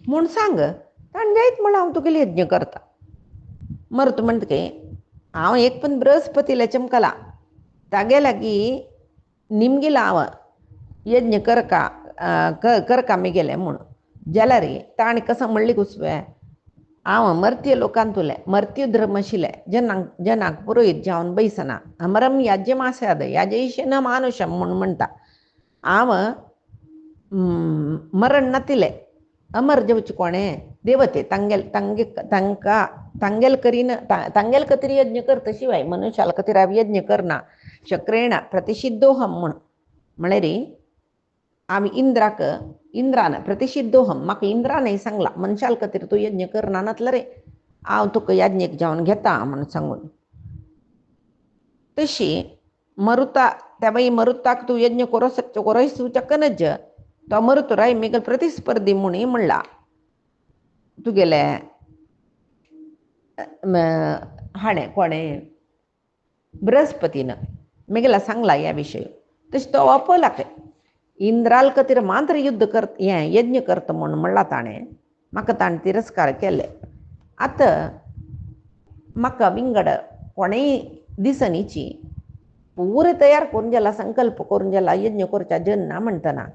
म्हूण सांग ताणें जायत म्हळ्यार हांव तुगेले यज्ञ करता मरत म्हणटके हांव एक पण बृहस्पतीला चमकला तागे लागीं निमगेला हांव यज्ञ करका मिगेले म्हूण जाल्यार ताणें कसो म्हणली घुसवे हांव मर्त्य लोकांतुले मर्त्य धर्म आशिल्ले जनाक पुरोहीत जावन बैसना अमरम याज्यमासाद याजयिशेन मानुषम म्हूण म्हणटा हांव मरण नातिले अमर जावचे कोणें देवते तांगेल कतरी यज्ञ करता शिवाय मनुष्याला खातीर हांव यज्ञ करना शक्रेण प्रतिशिद्धोहम म्हूण म्हळ्यार हांव इंद्रान प्रतिशिद्धोहम म्हाका इंद्रानय सांगला मनशाल खातीर तूं यज्ञ करना नातला रे हांव तुका यज्ञक जावन घेता म्हूण सांगून तशी मरुता त्या बाई मरुताक तूं यज्ञ कोरोयसू चकनज तो मरुतो राय मिगल प्रतिस्पर्धी म्हणून म्हणला तुगेले हाणें कोणें बृहस्पतीन मिगेला सांगला ह्या विशय तशें तो वापरला इंद्राल खातीर मात्र युद्ध यज्ञ करता म्हूण म्हणला ताणें म्हाका ताणें तिरस्कार केले आतां म्हाका विंगड कोणेय दिसनीची पुरे तयार करून जाला संकल्प करून जाला यज्ञ करच्या जन्ना म्हणटना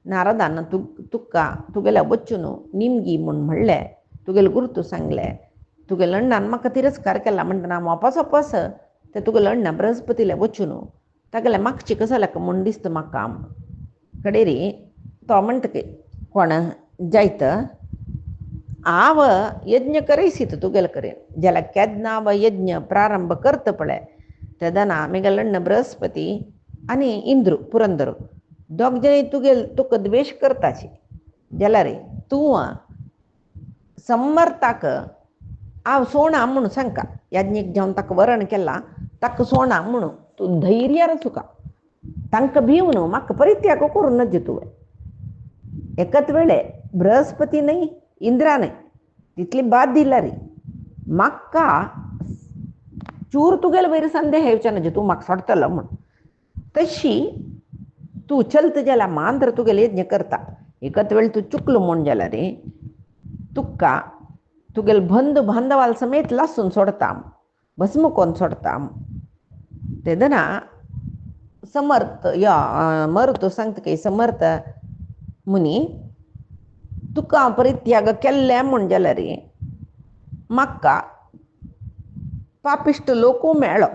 नारदान तुगेल्या वचून निमगी म्हूण म्हणलें तुगेले गुरुतू सांगले तुगेले अण्णान म्हाका तिरस्कार केला म्हणटना वापस ते तुगेले अण्णा बृहस्पतीला वचून तागेले मागची कसो लाका म्हूण दिसता म्हाका कडेरी तो म्हणटके कोण जायत हांव यज्ञ करयसीत तुगेले कडेन जाल्यार केन्ना हांव यज्ञ प्रारंभ करता पळय तेदना मिगेले अण्ण बृहस्पती आनी इंद्रू पुरंदरू दोग जणी तुका द्वेश करताची जाल्यार तूं समर्थाक हांव सोणा म्हूण सांगता यज्ञक जावन ताका वरण केला ताका सोणा म्हणून तूं धैर्यार सुका तांकां भिवन म्हाका परित्याग करून नज तुवें एकच वेळे बृहस्पती न्हय इंद्रा न्हय तितली बाद दिला रे म्हाका चूर तुगेले वयर संदेह येवचे नज तूं म्हाका सोडटलो म्हूण तशी तूं चलत जाल्यार मांद्र तुगेले यज्ञ करता एकच वेळ तूं चुकलो म्हूण जाल्यार तुका तुगेले बंधू बांधवाल समेत लासून सोडता भस्म कोन्न सोडता तेदना समर्थ मरुतो सांगता समर्थ मुनी तुका परित्याग केल्ले म्हूण जाल्यार म्हाका पापिश्ट लोकू मेळ्ळो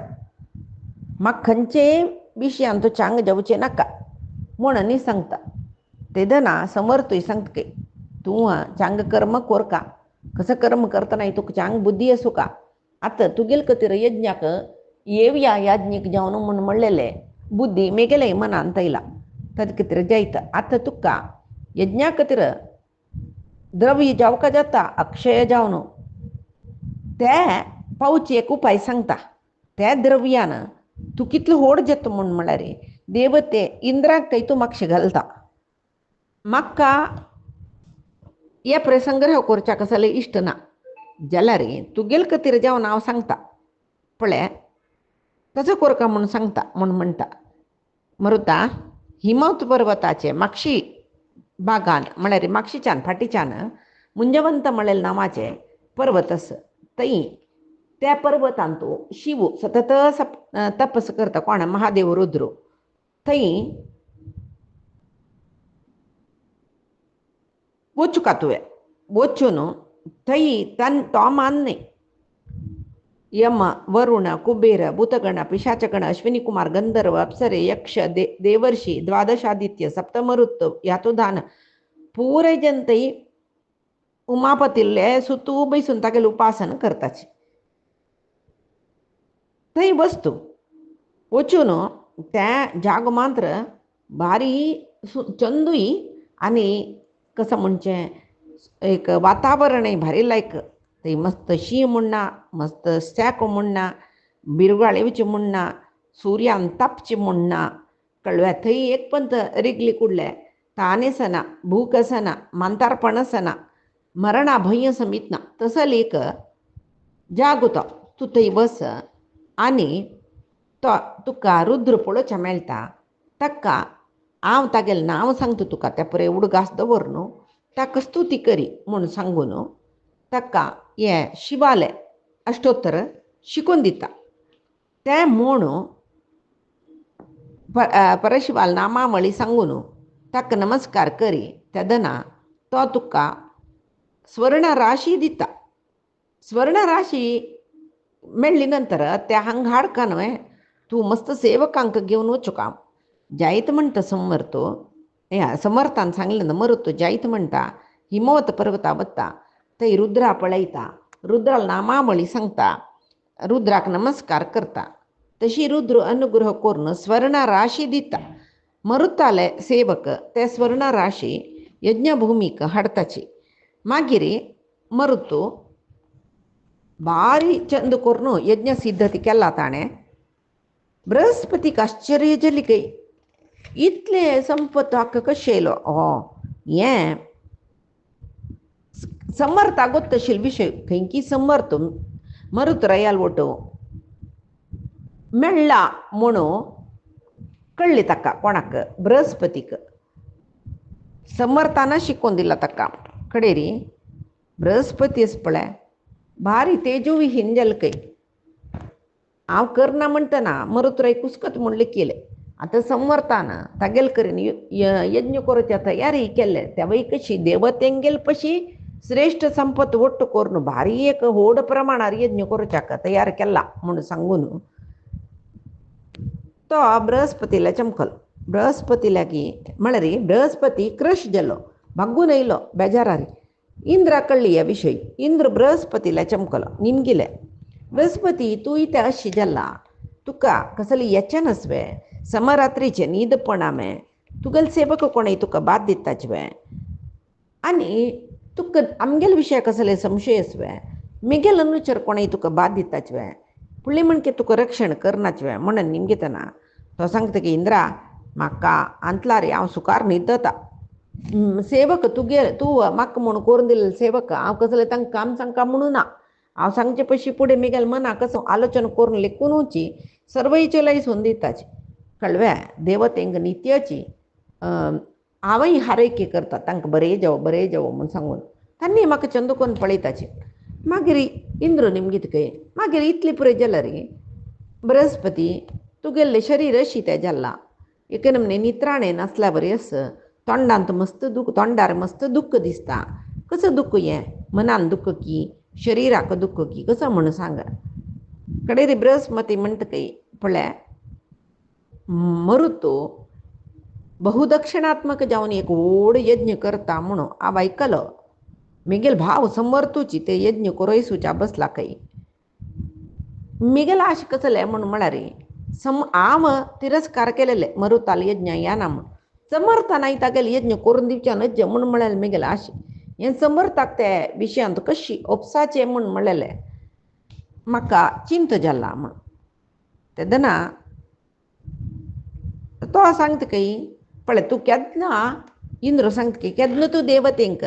म्हाका खंयचेय विशयान तूं चांग जावचें नाका म्हूण न्ही सांगता तेदना समर्थूय सांगता तूं चांग कर्म कोरका कसं कर्म करतना तुका चांग बुद्धी आसूं का आतां तुगेले खातीर यज्ञाक येवया यज्ञक जावन म्हूण म्हणलेले बुद्धी मेगेले मनांत येयला ताजे खातीर जायत आतां तुका यज्ञा खातीर द्रव्य जावका जाता अक्षय जावन ते पावचे एक उपाय सांगता त्या द्रव्यान तूं कितलो होड जेता म्हूण म्हळ्यार देवते इंद्राक थंय तूं मातशें घालता म्हाका हे प्रसंग्रह करच्याक जाल्यार इश्ट ना जाल्यार तुगेले खातीर जावन हांव सांगता पळय कसो कोरका म्हूण सांगता म्हूण म्हणटा मरुता हिमवत पर्वताचे मागशी भागान म्हळ्यार मागशीच्यान फाटीच्यान मुंजवंत म्हळेले नांवाचे पर्वत आसा थंय त्या पर्वतान तूं शिव सतत तपस करता कोण महादेव रुद्र थंय वचुका तुवें वचून थंय तो मान्ने यम वरुण कुबेर भूतगण पिशाचगण अश्विनी कुमार गंधर्व अप्सरे यक्ष देवर्षी द्वादशादित्य सप्तमरुत यातुधान पूरे जन थंय उमापतीले सुतू बैसून तागेलें उपासन करताचे थंय बस तूं वचून त्या जागो मात्र भारी चंदूय आणि कसं म्हणजे एक वातावरणय भारी लायक ते मस्त शी म्हणना मस्त स्याक म्हणना बिरगाळेवचे म्हणना सूर्यान तापचे म्हणना कळव्या थंय एक पंत रिगली कुडले ताने सना भूक असना मांतारपण असना मरणा भय समीत ना तसं लेख जागुतो तू थंय बस आणि तो तुका रुद्र पळोवचें मेळटा ताका हांव तागेलें नांव सांगता तुका त्या परे उडगास दवर न्हू ताका स्तुती करी म्हूण सांगून ताका हे शिवालय अष्टोत्तर शिकून दिता ते म्हूण परशिवाल नामावळी सांगून ताका नमस्कार करी तेदना तो तुका स्वर्ण राशी दिता स्वर्ण राशी मेळ्ळी नंतर त्या हांगा हाडका न्हय तूं मस्त सेवकांक घेवन वचूं काम जायत म्हणटा समर्थो समर्थान सांगलें मरुतो जायत म्हणटा हिमवत पर्वता वता थंय रुद्रा पळयता रुद्राल नामावळी सांगता रुद्राक नमस्कार करता तशी रुद्र अनुग्रह करून स्वर्ण राशी दिता मरुताले सेवक ते स्वर्ण राशी यज्ञभूमीक हाडताची मागीर मरुतो भारी चंद करून यज्ञ सिद्धती केला ताणें बृहस्पतीक आश्चर्य जाली खंय इतले संपत हाका कशें येयलो हें समर्थ आगोत आशिल्लो विशय खंयकी समर्थ मरुत रयाल वटो मेळ्ळा म्हणून कळ्ळें ताका कोणाक बृहस्पतीक समर्थान शिकोवन दिला ताका कडेरी बृहस्पती आसा पळय भारी तेजोविहीन जालें खंय हांव करना म्हणटना मरुतराय कुस्कत म्हूण केलें आतां समर्थान तागेले कडेन यज्ञ करच्या तयारी केले तेवय कशी देवतेंगेल पशी श्रेष्ठ संपत ಒಟ್ಟು करून भारी एक होड प्रमाणार यज्ञ करच्याक तयार केला म्हणून सांगून तो बृहस्पतीला चमकलो बृहस्पतीला की म्हळ्यार बृहस्पती क्रश जालो भाग्गून येयलो बेजारारी इंद्रा कळ्ळी ह्या विशय इंद्र बृहस्पतीला चमकलो निमगिले बृहस्पती तूं इथे अशी जाला तुका कसली येचन आसवे समरात्रीचे न्हीदपणामे तुगेले सेवक कोणय तुका बाद दिताचे आनी तुका आमगेले विशय कसले संशय आसवे मेगेल अनुचर कोणय तुका बाद दिताचे फुडले म्हणके तुका रक्षण करनाचे म्हणून निमगेतना तो सांगता की इंद्रा म्हाका अंतला रे हांव सुकार न्हिदता सेवक तुगे तूं म्हाका म्हूण करून दिलेले सेवक हांव कसलें तांकां काम सांगता म्हणून ना हांव सांगचे पयशी फुडें मेगेल मना कसो आलोचन करून लेखून वची सर्वईचे लयसून दिताची कळव्या देवतेंक नित्याची हांवय हारैकी करता तांकां बरें जावं म्हूण सांगून तांणी म्हाका चंद करून पळयताची मागीर इंद्र निमगीत खंय मागीर इतली पुरे जाल्यार बृहस्पती तुगेलें शरीर अशी तें जाल्ला एके नमने नित्राणें नासल्या बरें आस तोंडांत मस्त तोंडार मस्त दुख्ख दिसता कसं दुख्ख हें मनान दुख्ख की शरिराक दुख्ख की कसं म्हणून सांग कडेरी बृहस्पती म्हणटा खंय पळय मरुतो बहुदक्षिणात्मक जावन एक व्हड यज्ञ करता म्हणून हांव आयकलो मेगेल भाव समर्थूची ते यज्ञ करोयसूच्या बसला खंय मेगेल आश कसलें म्हणून म्हळ्यार हांव तिरस्कार केलेले मरुताल यज्ञ येना म्हूण समर्थान तागेले यज्ञ करून दिवचे नज म्हणून म्हळ्यार मेगेल आश हें समर्थाक ते विशयांत कशी ओपसाचें म्हणून म्हळेलें म्हाका चिंत जाला म्हूण तेदना तो सांगता खंय पळय तूं केन्ना इंद्र सांगता की केन्ना तूं देवतेंक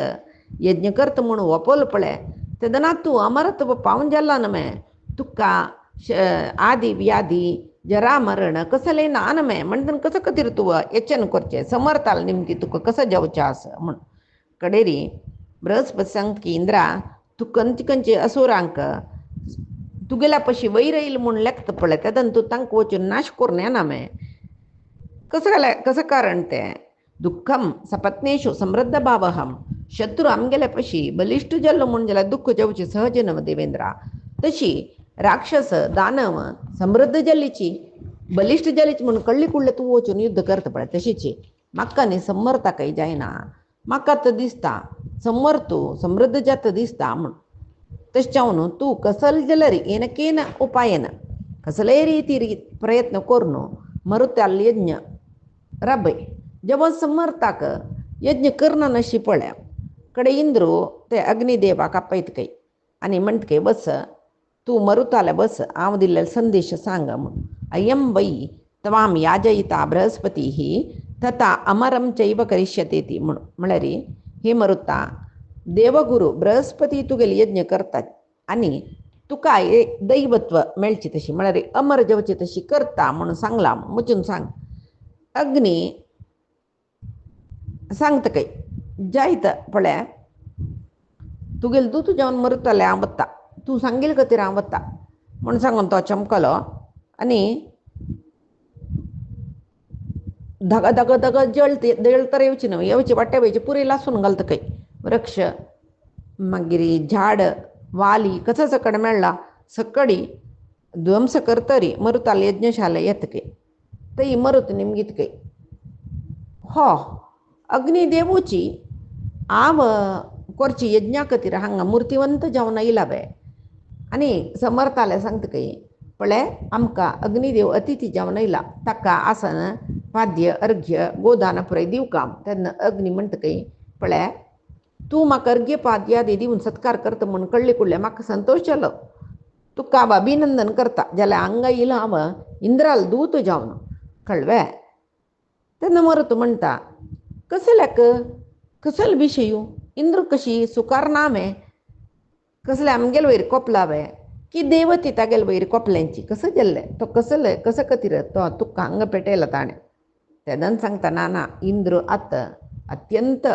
यज्ञ करता म्हणून ओपल पळय तेदना तूं अमरत्व पावून जाला न्हय तुका आदी व्याधी जरा मरण कसलें ना न्हय म्हणटन कसं खातीर तूं यचन करचें समर्थाल निमकी तुका कसं जेवचें आसा म्हूण कडेरी बृहस्पती सांगता की इंद्रा तूं खंयचे खंयचे असुरांक तुगेल्या पशी वयर येयला म्हूण लेखता पळय तेदन तूं तांकां वचून नाश करून येना मॅ कसं कारण तें दुःखम सपत्नेषु समृद्ध भावहम शत्रू आमगेल्या पशी बलिश्ट जाल्लो म्हूण जाल्यार दुःख जेवचें सहज न्हय देवेंद्रा तशी राक्षस दानव समृद्ध जाल्लीची बलिश्ट जाल्लीची म्हूण कळ्ळी कुडले तूं वचून युद्ध करता पळय तशीची म्हाका न्ही समर्थाकय जायना म्हाका तर दिसता समर्थू समृद्ध जाता दिसता म्हूण तशें जावन तूं कसल जाल्यार येनकेन उपायन कसले प्रयत्न करून मरुत्याल यज्ञ राबय जेव्हा समर्थाक यज्ञ करणं नशी पळ्या कडे इंद्रू ते अग्निदेवा कापयत काही आणि म्हणत काही बस तू मरुताला बस हांव दिल्लेलो संदेश सांग म्हणून अयं वै त्वां याजयिता बृहस्पती ही तथा अमरं चैव करिष्यते ती म्हणून म्हळ्यार हे मरुता देवगुरू बृहस्पती तुगेले यज्ञ करतात आणि तुका दैवत्व मेळची तशी म्हळ्यार अमर जेवची तशी करता म्हणून सांगला मुचून सांग अग्नी सांगता काही जायत पळ्या तुगेल दूत जेवण मरुताले हांव वता तू सांगेल खातीर हांव वता म्हणून सांगून तो चमकलो आणि धग धग धग जळ तर येवची न्हू येवची वाट्या वयची पुरी लासून घालता काही वृक्ष मागीर झाड वाली कसं सकड मेळ्ळा सकडी ध्वंस करतरी मरुताल यज्ञशाला येत काही तई मरुत निमगीत काही हो अग्निदेवूची हांव करची यज्ञा खातीर हांगा मुर्तिवंत जावन आयला बे आनी समर्थाले सांगता काही पळय आमकां अग्निदेव अतिथी जावन आयला ताका आसन पाद्य अर्घ्य गोदान पुराय दिवका तेन्ना अग्नी म्हणटा काही पळय तूं म्हाका अर्घ्य पाद्यादी दिवन सत्कार करता म्हूण कळ्ळें कुळ्ळें म्हाका संतोश जालो तुका हांव अभिनंदन करता जाल्यार हांगा येयलो हांव इंद्राल दूत जावन कळ्ळें तेन्ना मरुत म्हणटा कसल्याक कसले विशयू इंद्र कशी सुकार नामे कसले आमगेले वयर कोपला बे की देवती तागेले वयर कोपल्यांची कसं गेल्ले तो कसले कसं खातीर तो तुका हांगा पेटयला ताणें तेदन सांगता ना इंद्र आतां अत्यंत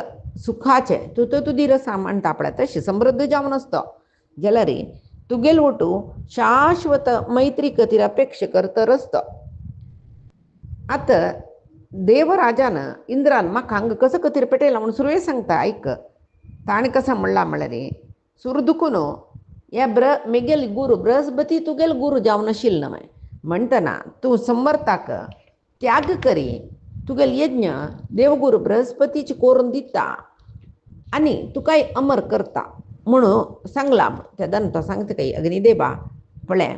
सुखाचे तुदीर आसा म्हणटा पळय तशें समृद्ध जावन आसता जाल्यार तुगेलो वटू शाश्वत मैत्री खातीर अपेक्षा करतर आसता आतां देवराजान इंद्रान म्हाका हांगा कसं खातीर पेटयला म्हणून सुरवें सांगता आयक ताणें कसं म्हणला म्हळ्यार सुरू दुखून हे मेगेल गुरू बृहस्पती तुगेलो गुरू जावन आशिल्लो न्हय म्हणटना तूं समर्थाक त्याग करी तुगेलो यज्ञ देवगुरू बृहस्पतीची करून दिता आनी तुकाय अमर करता म्हणून सांगला तेदन तो सांगता काही अग्निदेवा पळय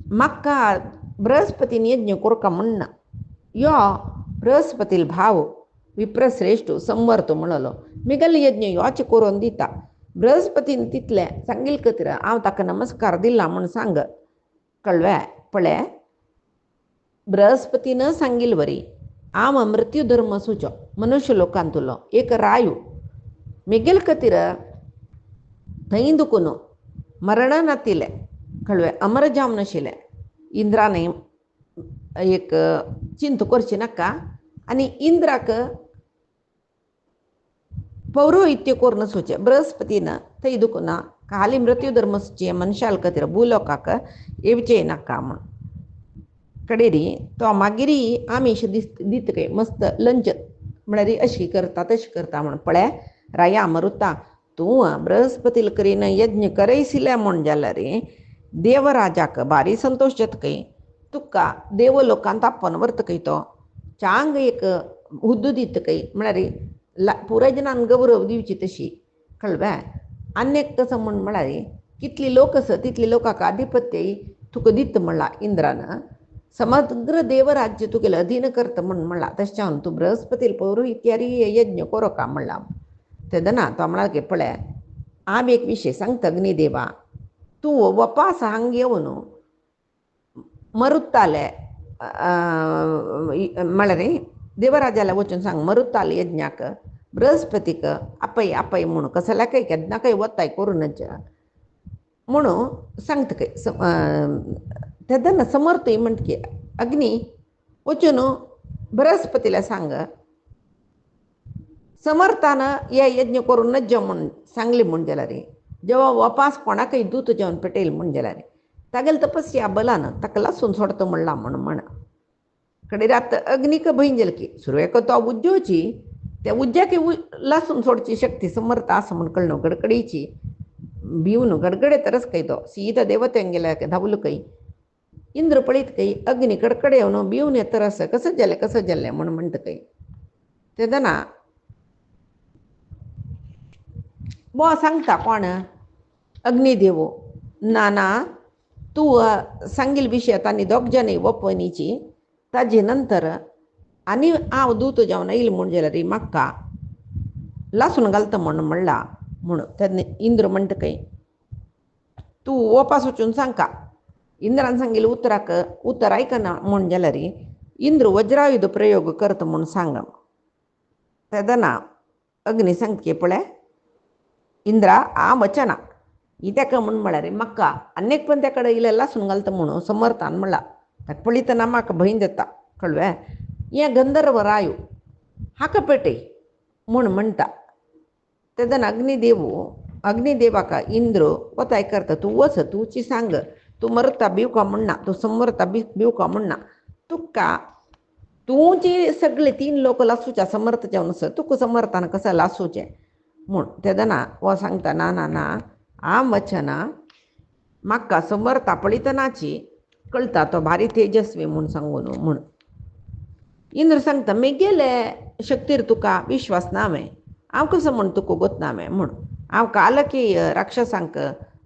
म्हाका बृहस्पतीन यज्ञ करका म्हणना यो बृहस्पतील भाव विप्रश्रेष्ठ समर्थ म्हणलो मेगेलो यज्ञ योचे करून दिता बृहस्पतीन तितले सांगील खातीर हांव ताका नमस्कार दिला म्हूण सांग कळ्ळें पळय बृहस्पतीन सांगील वरी हांव मृत्यू धर्म सुचो मनुश्य लोकांतलो एक रायू मेगेल खातीर थंय दुखून मरण नातिले कळ्ळें अमर जावन नाशिल्ले इंद्राने एक चिंत करची नाका आनी इंद्राक पौरोहित्य करून सुचे बृहस्पतीन थंय दुखून खाली मृत्यू धर्म सुचे मनशाल खातीर भुलोकाक येवचे नाका म्हूण कडेरी तो मागीर आमीश दिता काय मस्त लंच म्हळ्यार अशी करता तशी करता म्हण पळय राया मरुता तूं बृहस्पतील करीन यज्ञ करयसिले म्हूण जाल्यार देवराजाक भारी संतोश जाता खंय तुका देवलोकांत आपोवन व्हरता खंय तो चांग एक हुद्द दिता खंय म्हळ्यार पुराय जनान गौरव दिवची तशी कळ्ळें आनीक कसं म्हळ्यार कितली लोक आसा तितली लोकांक आधिपत्य तुका दिता म्हणला इंद्रान समग्र देवराज्य तुगेलें अधीन करता म्हूण म्हणला तशें तूं बृहस्पतील पौरोहित्यारी यज्ञ करोका म्हणला तेदना तो म्हणला की पळय हांव एक विशय सांगता अग्निदेवा तूं वपास हांगा येवन मरुत्ताले म्हळ्यार देवराजाला वचून सांग मरुत्ताले यज्ञाक बृहस्पतीक आपय आपय म्हणून कसल्या काही केन्ना काही वताय करूनच म्हणून सांगता खंय तेदना समर्थ म्हणटा की अग्नी वचून बृहस्पतीला सांग समर्थान हे यज्ञ करून नज म्हूण सांगली म्हूण जाल्यार जेव्हा वपास कोणाकय दूत जेवन पेटयल म्हूण जाल्यार तागेले तपस्या बलान ताका लासून सोडता म्हणला म्हण कडेन आतां अग्नीक भंय जाली की सुरवेक तो उज्जोवची त्या उज्ज्याक लासून सोडची शक्ती समर्थ आसा म्हूण कळ्ळें गडकडीची भिवन गडगडे तरच खंय तो सीदा देवत्यांक गेल्या धांवलो खंय इंद्र पळयत खंय अग्नी कडकडे येवन भिवन येतर आसा कसं जालें म्हूण म्हणटा खंय तेदना बो सांगता कोण अग्निदेव ना तू सांगील विषय तांणी दोग जणी ओपनीची ताजे नंतर आनी हांव दूत जावन येयल म्हूण जाल्यार म्हाका लासून घालता म्हणला म्हूण तेन्ना इंद्र म्हणटकय तूं ओपास वचून सांगका इंद्रान सांगिल्लें उतराक उतर आयकना म्हूण जाल्यार इंद्र वज्रायुध प्रयोग करता म्हूण सांग तेदना अग्नी सांगतके पळय इंद्रा हांव वचना ही तेका म्हूण म्हळ्यार म्हाका आनीक पण त्या कडेन इल्लें लासून घालता म्हणून समर्थान म्हणला ताका पळयतना म्हाका भंय जाता कळ्ळें हें गंधर्व रायो हाका पेटय म्हूण म्हणटा तेदना अग्निदेवाक इंद्र वताय करता तूं वच तूं वची सांग तूं मरता भिवका म्हणना तूं समर्था भिवका म्हणना तुका तूं जी सगळे 3 लोक लासूच्या समर्थ जावन तुका समर्थान कसं लासूचें म्हूण तेदना वो सांगता ना ना ना हांव वचना म्हाका समर्था पळयतनाची कळटा तो भारी तेजस्वी म्हूण सांगून म्हूण इंद्र सांगता मेगेले शक्तीर तुका विश्वास ना हांव कसो म्हूण तुका गोतना म्हूण हांव कालकी राक्षसांक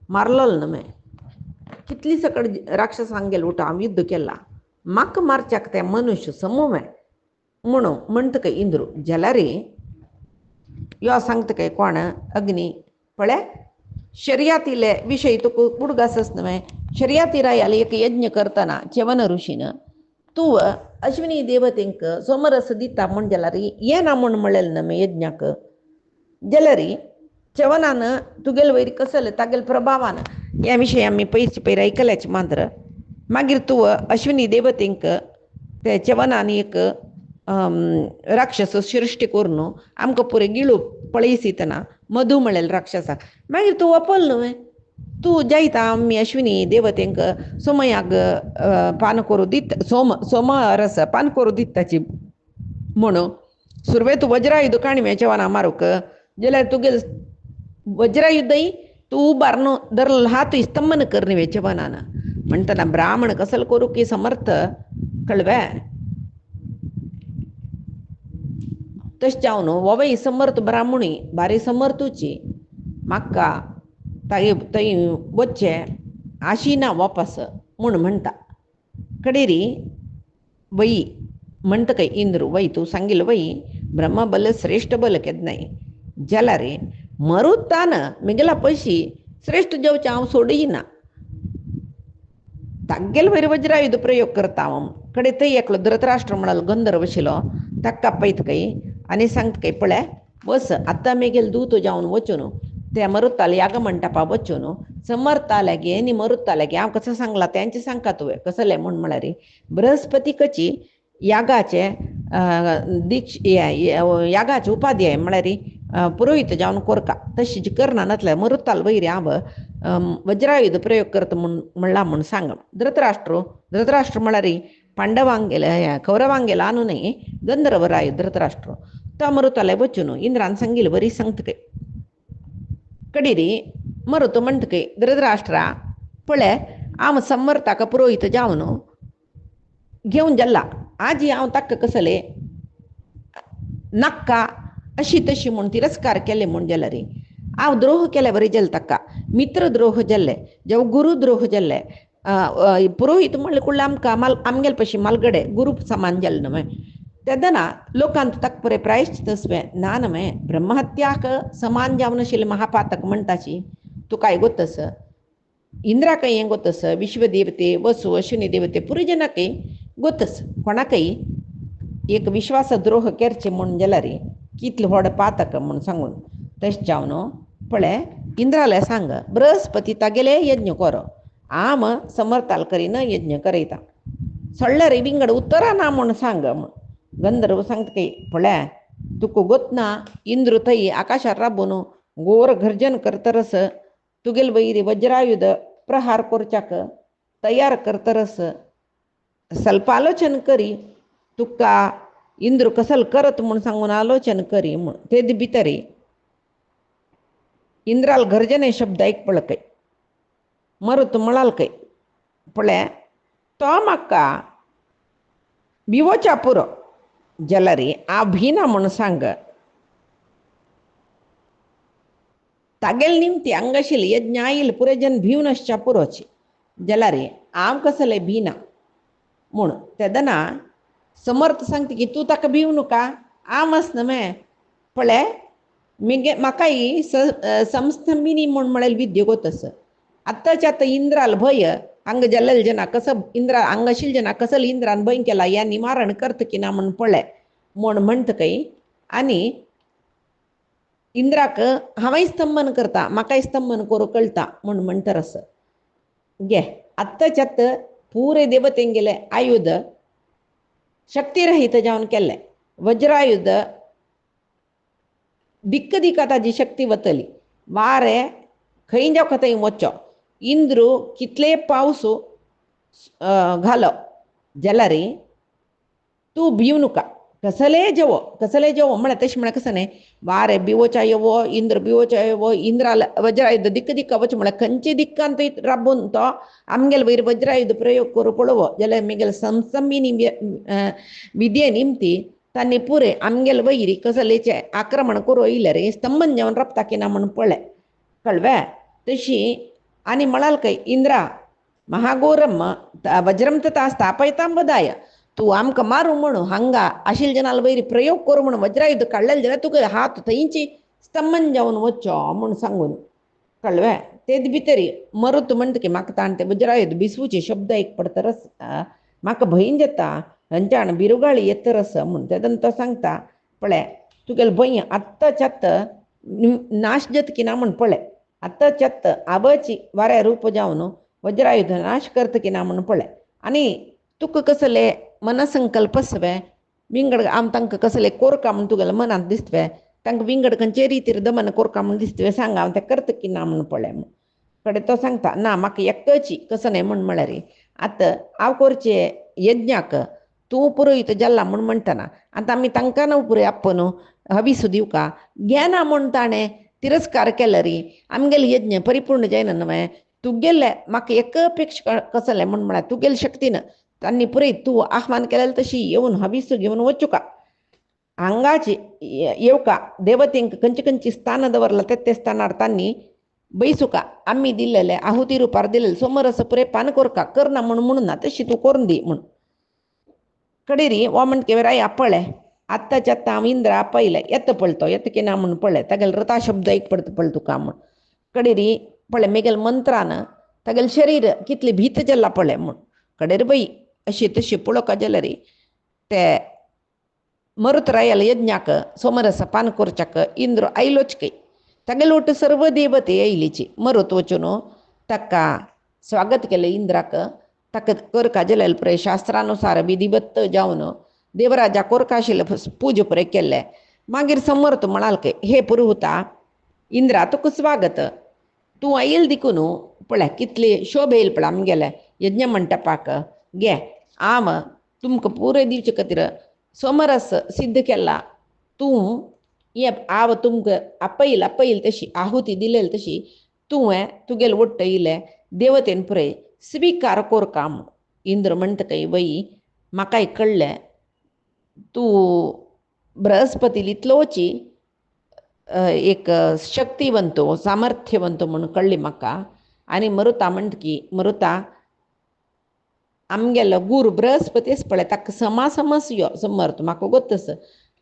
मारलोलो न्हय कितली सकट राक्षसांक गेलो उठो हांव युद्ध केला म्हाका मारच्याक ते मनुश्य समू म्हणून म्हणटकय इंद्र जाल्यार यो सांगतकय कोण अग्नी पळय शर्यतीले विशय तुका कुडगासस न्हय शर्यती रायाले एक यज्ञ करतना च्यवन ऋषीन तूं अश्विनी देवतेंक सोमरस दिता म्हूण जाल्यार हें ना म्हूण म्हणलेलें न्हय यज्ञाक जाल्यार च्यवनान तुगेले वयर कसले तागेले प्रभावान ह्या विशय आमी पयर आयकल्याचे मात्र मागीर तूं अश्विनी देवतेंक ते च्यवनान एक राक्षस सृश्टी करून आमकां पुरे गिळू पळयसितना मधू म्हणलेले राक्षसाक मागीर तूं ओपल न्हय तूं जायता आमी अश्विनी देवतेंक सोमयाग पान करूं दिता सोमरस पान करूं दिताची म्हणून सुरवेत तूं वज्रायुध काणवे च्यवना मारूक जाल्यार तुगेले वज्रायुधय तूं उबारनो धरलो हात स्तंभन कर न्हय च्यवनान म्हणटना ब्राह्मण कसलो करूं की समर्थ कळ्ळें तशें जावन वोवय समर्थ ब्राह्मणी भारी समर्थूची म्हाका थंय वच्चें आशिना वापस म्हूण म्हणटा कडेरी वई म्हणटकय इंद्र वय तूं सांगिल्लें वय ब्रह्मबल श्रेश्ठ बल केन्नाय जाल्यार मरुतान म्हगेला पयशी श्रेश्ठ जेवचें हांव सोडिना तागेले वयर वज्रायुध प्रयोग करता हांव कडे थंय एकलो धृतराष्ट्र म्हणलो गंधर्व आशिल्लो ताका पळयतकय आनी सांगतकय पळय बस आतां म्हगेले दूत जावन वचून त्या मरुताले याग मंडपा वचून समर्थालेगे आनी मरुतालेगे हांव कसो सांगला तेंचे सांगता तुवें कसलें म्हूण म्हळ्यार बृहस्पतीकची यागाचे यागाचे उपाध्याय म्हळ्यार पुरोहीत जावन कोरका तशीच करना नातल्या मरुताल वयर हांव वज्रायुध प्रयोग करता म्हूण म्हणला म्हूण सांग धृतराष्ट्र म्हळ्यार पांडवांक गेले कौरवांक गेला आणू न्हय गंधर्व राय धृतराष्ट्र तो मरुताले वचून इंद्रान सांगिल्लें बरी सांगतकय कडेरी मरुत म्हणटकय धृतराष्ट्रा पळय हांव समर्थाक पुरोहीत जावन घेवन गेला आजी हांव ताका कसलें नाका अशी तशी म्हूण तिरस्कार केले म्हूण जाल्यार हांव द्रोह केले बरें जालें ताका मित्र द्रोह जाल्ले जेव्हा गुरू द्रोह जाल्ले पुरोहीत म्हणले कुडले आमकां आमगेले पशी मालगडे गुरू समान जाले न्हय तेदना लोकांत ताका बरें प्रायश्चित सुवें ना न्हय ब्रह्महत्याक समान जावन आशिल्लें महापातक म्हणटाची तुका काय गोतस इंद्राकय हें गोतस विश्वदेवते वसु अश्विनी देवते पुरुजनाकय गोतस कोणाकय एक विश्वास द्रोह करचे म्हूण जाल्यार कितले व्हड पातक म्हूण सांगून तशें जावन पळय इंद्राले सांग बृहस्पती तागेले यज्ञ कर आम समर्थाल करीन यज्ञ करयता सोडल्यार विंगड उत्तरा ना म्हूण सांग गंधर्व सांगतकय पळय तुका गोतना इंद्र थंय आकाशार राबून घोर गर्जन करतरस तुगेले वयर वज्रायुध प्रहार करच्याक तयार करतरस ಸ್ವಲ್ಪ आलोचन करी तुका इंद्र कसल करत म्हूण सांगून आलोचन करी म्हूण तेद भितर इंद्राल गर्जने शब्द आयक पळकय मरुत म्हळालकय पळय तो म्हाका भिवोच्या पुरो जाल्यार हांव भिना म्हूण सांग तागेले निमती हांगा आशिल्ले यज्ञ आयिल्ले पुरे जन भिवन आसच्या पुरोचे जला रे हांव कसले भिना म्हूण तेदना समर्थ सांगता की तूं ताका भिवू नका हांव आसना मे पळय म्हाका ही संस्थंभिनी म्हूण म्हळें विद्य गोतस आत्ताच्या आतां इंद्राल भय हांगा जल्लेले जना कसं इंद्रा हांगा आशिल्ले जना कसं इंद्रान भंय केला ह्या निवारण करता की ना म्हूण पळय म्हूण म्हणटकय आनी इंद्राक हांवें स्तंभन करता म्हाकाय स्तंभन करूं कळटा म्हूण म्हणटा आस गे आत्ताच्या आतां पुरे देवतेंगेले आयुध शक्तिरहित जावन केल्ले वज्रायुध दिक्क दिक्का ताजी शक्ती वतली वारे खंय जावं थंय वच्चो इंद्रू कितले पावस घालो जाल्यार तूं भिवू नका कसले जेवो म्हळ्यार तशें म्हळ्यार कसं न्ही वारे बिवोच्या येवो इंद्र बिवोच्या येवो इंद्राल वज्रायुध दिक्क दिक्का वच म्हळ्यार खंयचे दिक्कान थंय राबून तो आमगेले वयर वज्रायुध प्रयोग करूं पळोवो जाल्यार आमगेले संस्थंभिनी विद्ये निमती तांणी पुरे आमगेले वयर कसलेचे आक्रमण करूं येयल्यार स्तंभन जावन राबता की ना म्हूण पळय कळ्ळें तशी आनी म्हळाल खंय इंद्रा महाघोरम वज्रम तथा स्थापयतां वदाय तूं आमकां मारूं म्हणून हांगा आशिल्ले जनाल वयर प्रयोग करूं म्हणून वज्रायुध काडलेले जाल्यार तुका हात थंयची स्तंभन जावन वच्चो म्हूण सांगून कळ्ळें तेच भितर मरुत म्हणटा की म्हाका ताण ते वज्रायुध बिसवूचे शब्द पडतरस म्हाका भंय जाता हंचाण बिरुगाळी येतरस म्हूण तेदन तो सांगता पळय तुगेले भंय आत्ताच्यात नाश जाता की ना म्हूण पळय आत्ताच्यात आबाची वाऱ्या रूप जावन वज्रायुध नाश करता की ना म्हूण पळय आनी तुका कसले मनसंकल्प आसवे विंगड हांव तांकां कसले कोरता म्हूण तुगेले मनांत दिसतवे तांकां विंगड खंयचे रितीर दमन कोरता म्हूण दिसतवे सांग हांव तें करता की ना म्हूण पळय म्हूण कडेन तो सांगता ना म्हाका एकची कसो न्ही म्हूण म्हळ्यार आतां हांव करचे यज्ञाक तूं पुरोहीत जाल्ला म्हूण म्हणटना आतां आमी तांकां न्हू पुरोय आप्पन हवीस दिवका घेना म्हूण ताणें तिरस्कार केलो री आमगेले यज्ञ परिपूर्ण जायना न्हय तुगेले म्हाका एक अपेक्षा कसलें म्हूण म्हळ्यार तुगेले शक्तीन तांणी पुरय तूं आव्हान केलें तशी येवन हवीस घेवन वचूका हांगाची येवका देवतेंक खंयचे खंयचे स्थान दवरला ते स्थानार तांणी बैसुका आमी दिल्लेले आहुती रुपार दिल्लेले सोमरस पुरे पान कोरका करना म्हणून ना तशी तूं करून दी म्हूण कडेरी वो म्हणटा राय पळय आत्ताच्या आतां हांव इंद्रा पळयलें येता पळतो येता की ना म्हूण पळय तागेले रता शब्द पडता पळय तुका म्हूण कडेरी पळय मेगेले मंत्रान तागेलें शरीर कितलें भीत जाल्ला पळय म्हूण कडेर बाई अशी तशी पळोवका जाल्यार ते मरुतरायल यज्ञाक सोमरस पान करच्याक इंद्र आयलोच खंय तागेले वट सर्व देवते येयलीची मरुत वचून ताका स्वागत केलें इंद्राक ताका करका जाल्यार पुराय शास्त्रानुसार विधिवत्त जावन देवराजा कोरका आशिल्ले पूज पुराय केल्ले मागीर समर्थ म्हणाल खंय हे पुरोहिता इंद्रा तुका स्वागत तूं आयिल्ल देखून पळय कितली शोभ येयली पळय आमगेले यज्ञ मंटपाक गे हांव तुमकां पुरय दिवचे खातीर सोमरस सिद्ध केला तूं हे हांव तुमकां आपयला तशी आहुती दिलेली तशी तुवें तुगेले वट्ट येयले देवतेन पुरय स्विकार कोरका म्हूण इंद्र म्हणटा खंय वय म्हाकाय कळ्ळें तूं बृहस्पती इतलोची एक शक्तिवंत सामर्थ्यवंत म्हणून कळ्ळें म्हाका आनी मरुता म्हणटा की मरुता आमगेलो गुरू बृहस्पती आसा पळय ताका समास यो समर्थ म्हाका गोतस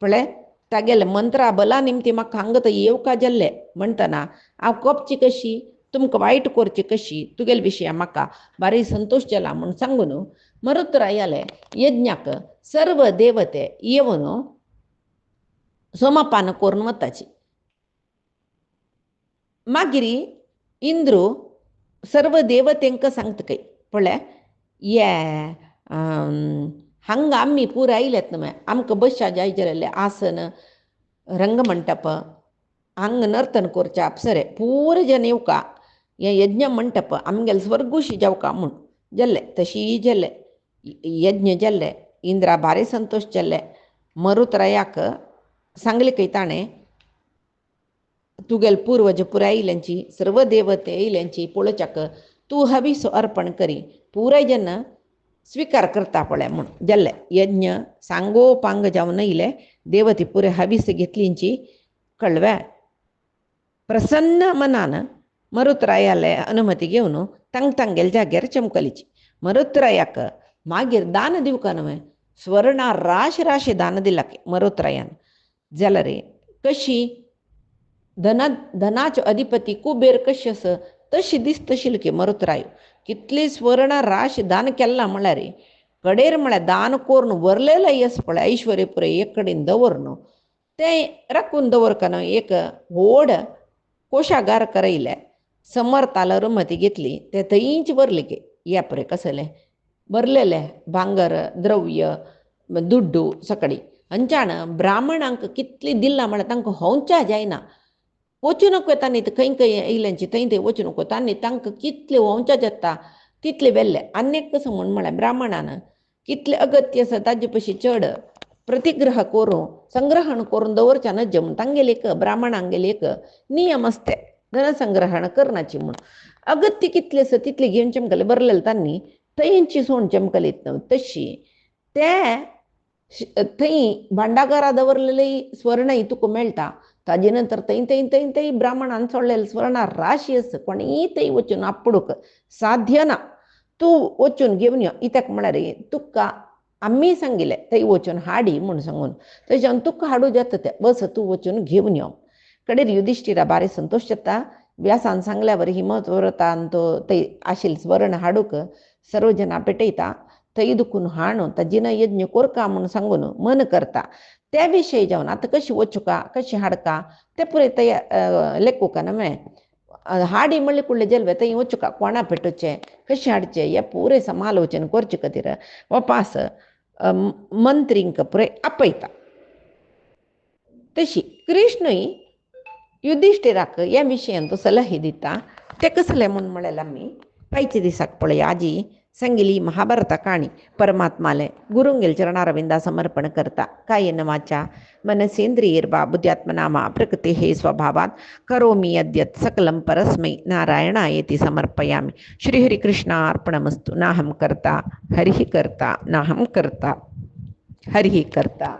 पळय तागेले मंत्रा बला निमती म्हाका हांगा थंय येवका जाल्ले म्हणटना हांव कपची कशी तुमकां वायट करची कशी तुगेले विशयां म्हाका बारी संतोश जाला म्हूण सांगून मरुतरायाले यज्ञाक सर्व देवते येवन सोमपान करून वताची मागीर इंद्रू सर्व देवतेंक सांगता खंय पळय ये हांगा आमी पुरो आयल्यात न्हय आमकां बसच्या जाय जाल्यार आसन रंगमंटप हांगा नर्तन करचें अप्सरे पुरे जन येवका हे यज्ञ मंटप आमगेले स्वर्गुशी जावका म्हूण जाल्ले तशी जाल्ले यज्ञ जाल्ले इंद्रा भारी संतोश जाल्ले मरुतरायाक सांगले खंय ताणें तुगेले पुर्वज पुराय आयल्यांची सर्व देवते आयल्यांची पळोवच्याक तूं हवीस अर्पण करी पुराय जन स्विकार करता पळय म्हूण जाल्ले यज्ञ सांगोपांग जावन येयले देवते पुरे हवीस घेतलींची कळ्ळें प्रसन्न मनान मरुतरायाले अनुमती घेवन तांग तांगेल जाग्यार चमकलीची. मरुतरायाक मागीर दान दिवका न्हय, स्वर्णा राशी दान दिला मरुतरायान. जाल्यार कशी धनाच्यो अधिपती कुबेर कशी आस तशी दिसतशिल्ली की मरुतरायो. कितली स्वर्ण राशी दान केला म्हळ्यार कडेर म्हळ्यार दान करून वरलेलं येस पळय ऐश्वर्य पुरे एक कडेन दवरन तें राखून दवरका न्हय. एक व्हड कोशागार करयले, समर्थाल अनुमती घेतली, ते थंयच बरले की या पुरे कसले बरलेले भांगर द्रव्य दुड्डू सकडी. हंचाण ब्राह्मणांक कितली दिला म्हळ्यार तांकां होंवच्या जायना. वचूनक तांणी खंय खंय येयल्यांची थंय थंय वचूनक तांणी तांकां कितले होंवच्या जाता तितले वेल्ले. आनीक कसं म्हळ्यार ब्राह्मणान कितले अगत्य आसा ताजे पशी चड प्रतिग्रह करून संग्रहण करून दवरच्या नज म्हूण तांगेले एक ब्राह्मणांगेले एक नियम आसते धनसंग्रहण करनाची म्हूण. अगत्य कितले आसा तितले घेवन चमकले बरलेले तांणी थंयची सोण चमकलीत न्हय तशी ते थंय भांडागारा दवरलेली स्वर्णय तुका मेळटा. ताजे नंतर थंय ब्राह्मणान सोडलेले स्वर्णा राशी आसा. कोणीय थंय वचून आपडूक साध्य ना. तूं वचून घेवन यो. इत्याक म्हळ्यार तुका आम्ही सांगिल्लें थंय वचून हाडी म्हूण सांगून थंयच्यान तुका हाडूं जाता तें बस तूं वचून घेवन यो. कडेर युधिष्ठिरा बारी संतोश जाता. व्यासान सांगल्यावर हिमव्रतान तो थंय आशिल्लें स्वर्ण हाडूक सर्व जाणां पेटयता. थंय दुखून हाडून ताजीन यज्ञ कोरका म्हूण सांगून मन करता. त्या विशयी जावन आतां कशी वचूका कशी हाडका ते पुरे तयार लेखूका न्हय. हाडी म्हणले कुडले जेल्वे थंय वचूका कोणा पेटोवचें कशें हाडचें हें पुरे समालोचन करचे खातीर वपास मंत्रींक पुरे आपयता. तशी कृष्णय युधिष्ठिराक ह्या विशयान तो सलहे दिता. ते कसले म्हूण म्हळ्यार आमी पायचे दिसाक पळया आजी सांगिल्ली महाभारता काणी परमात्माले गुरुंगेल चरणारविंदा समर्पण करता. कायेन वाचा मनसेंद्रियैर्वा बुद्ध्यात्मना प्रकृते स्वभावात करोमि यद्यत् सकलं परस्मै नारायणायेति समर्पयामि. श्रीहरिकृष्णार्पणमस्तु. नाहं कर्ता हरिः कर्ता नाहं कर्ता हरिः कर्ता.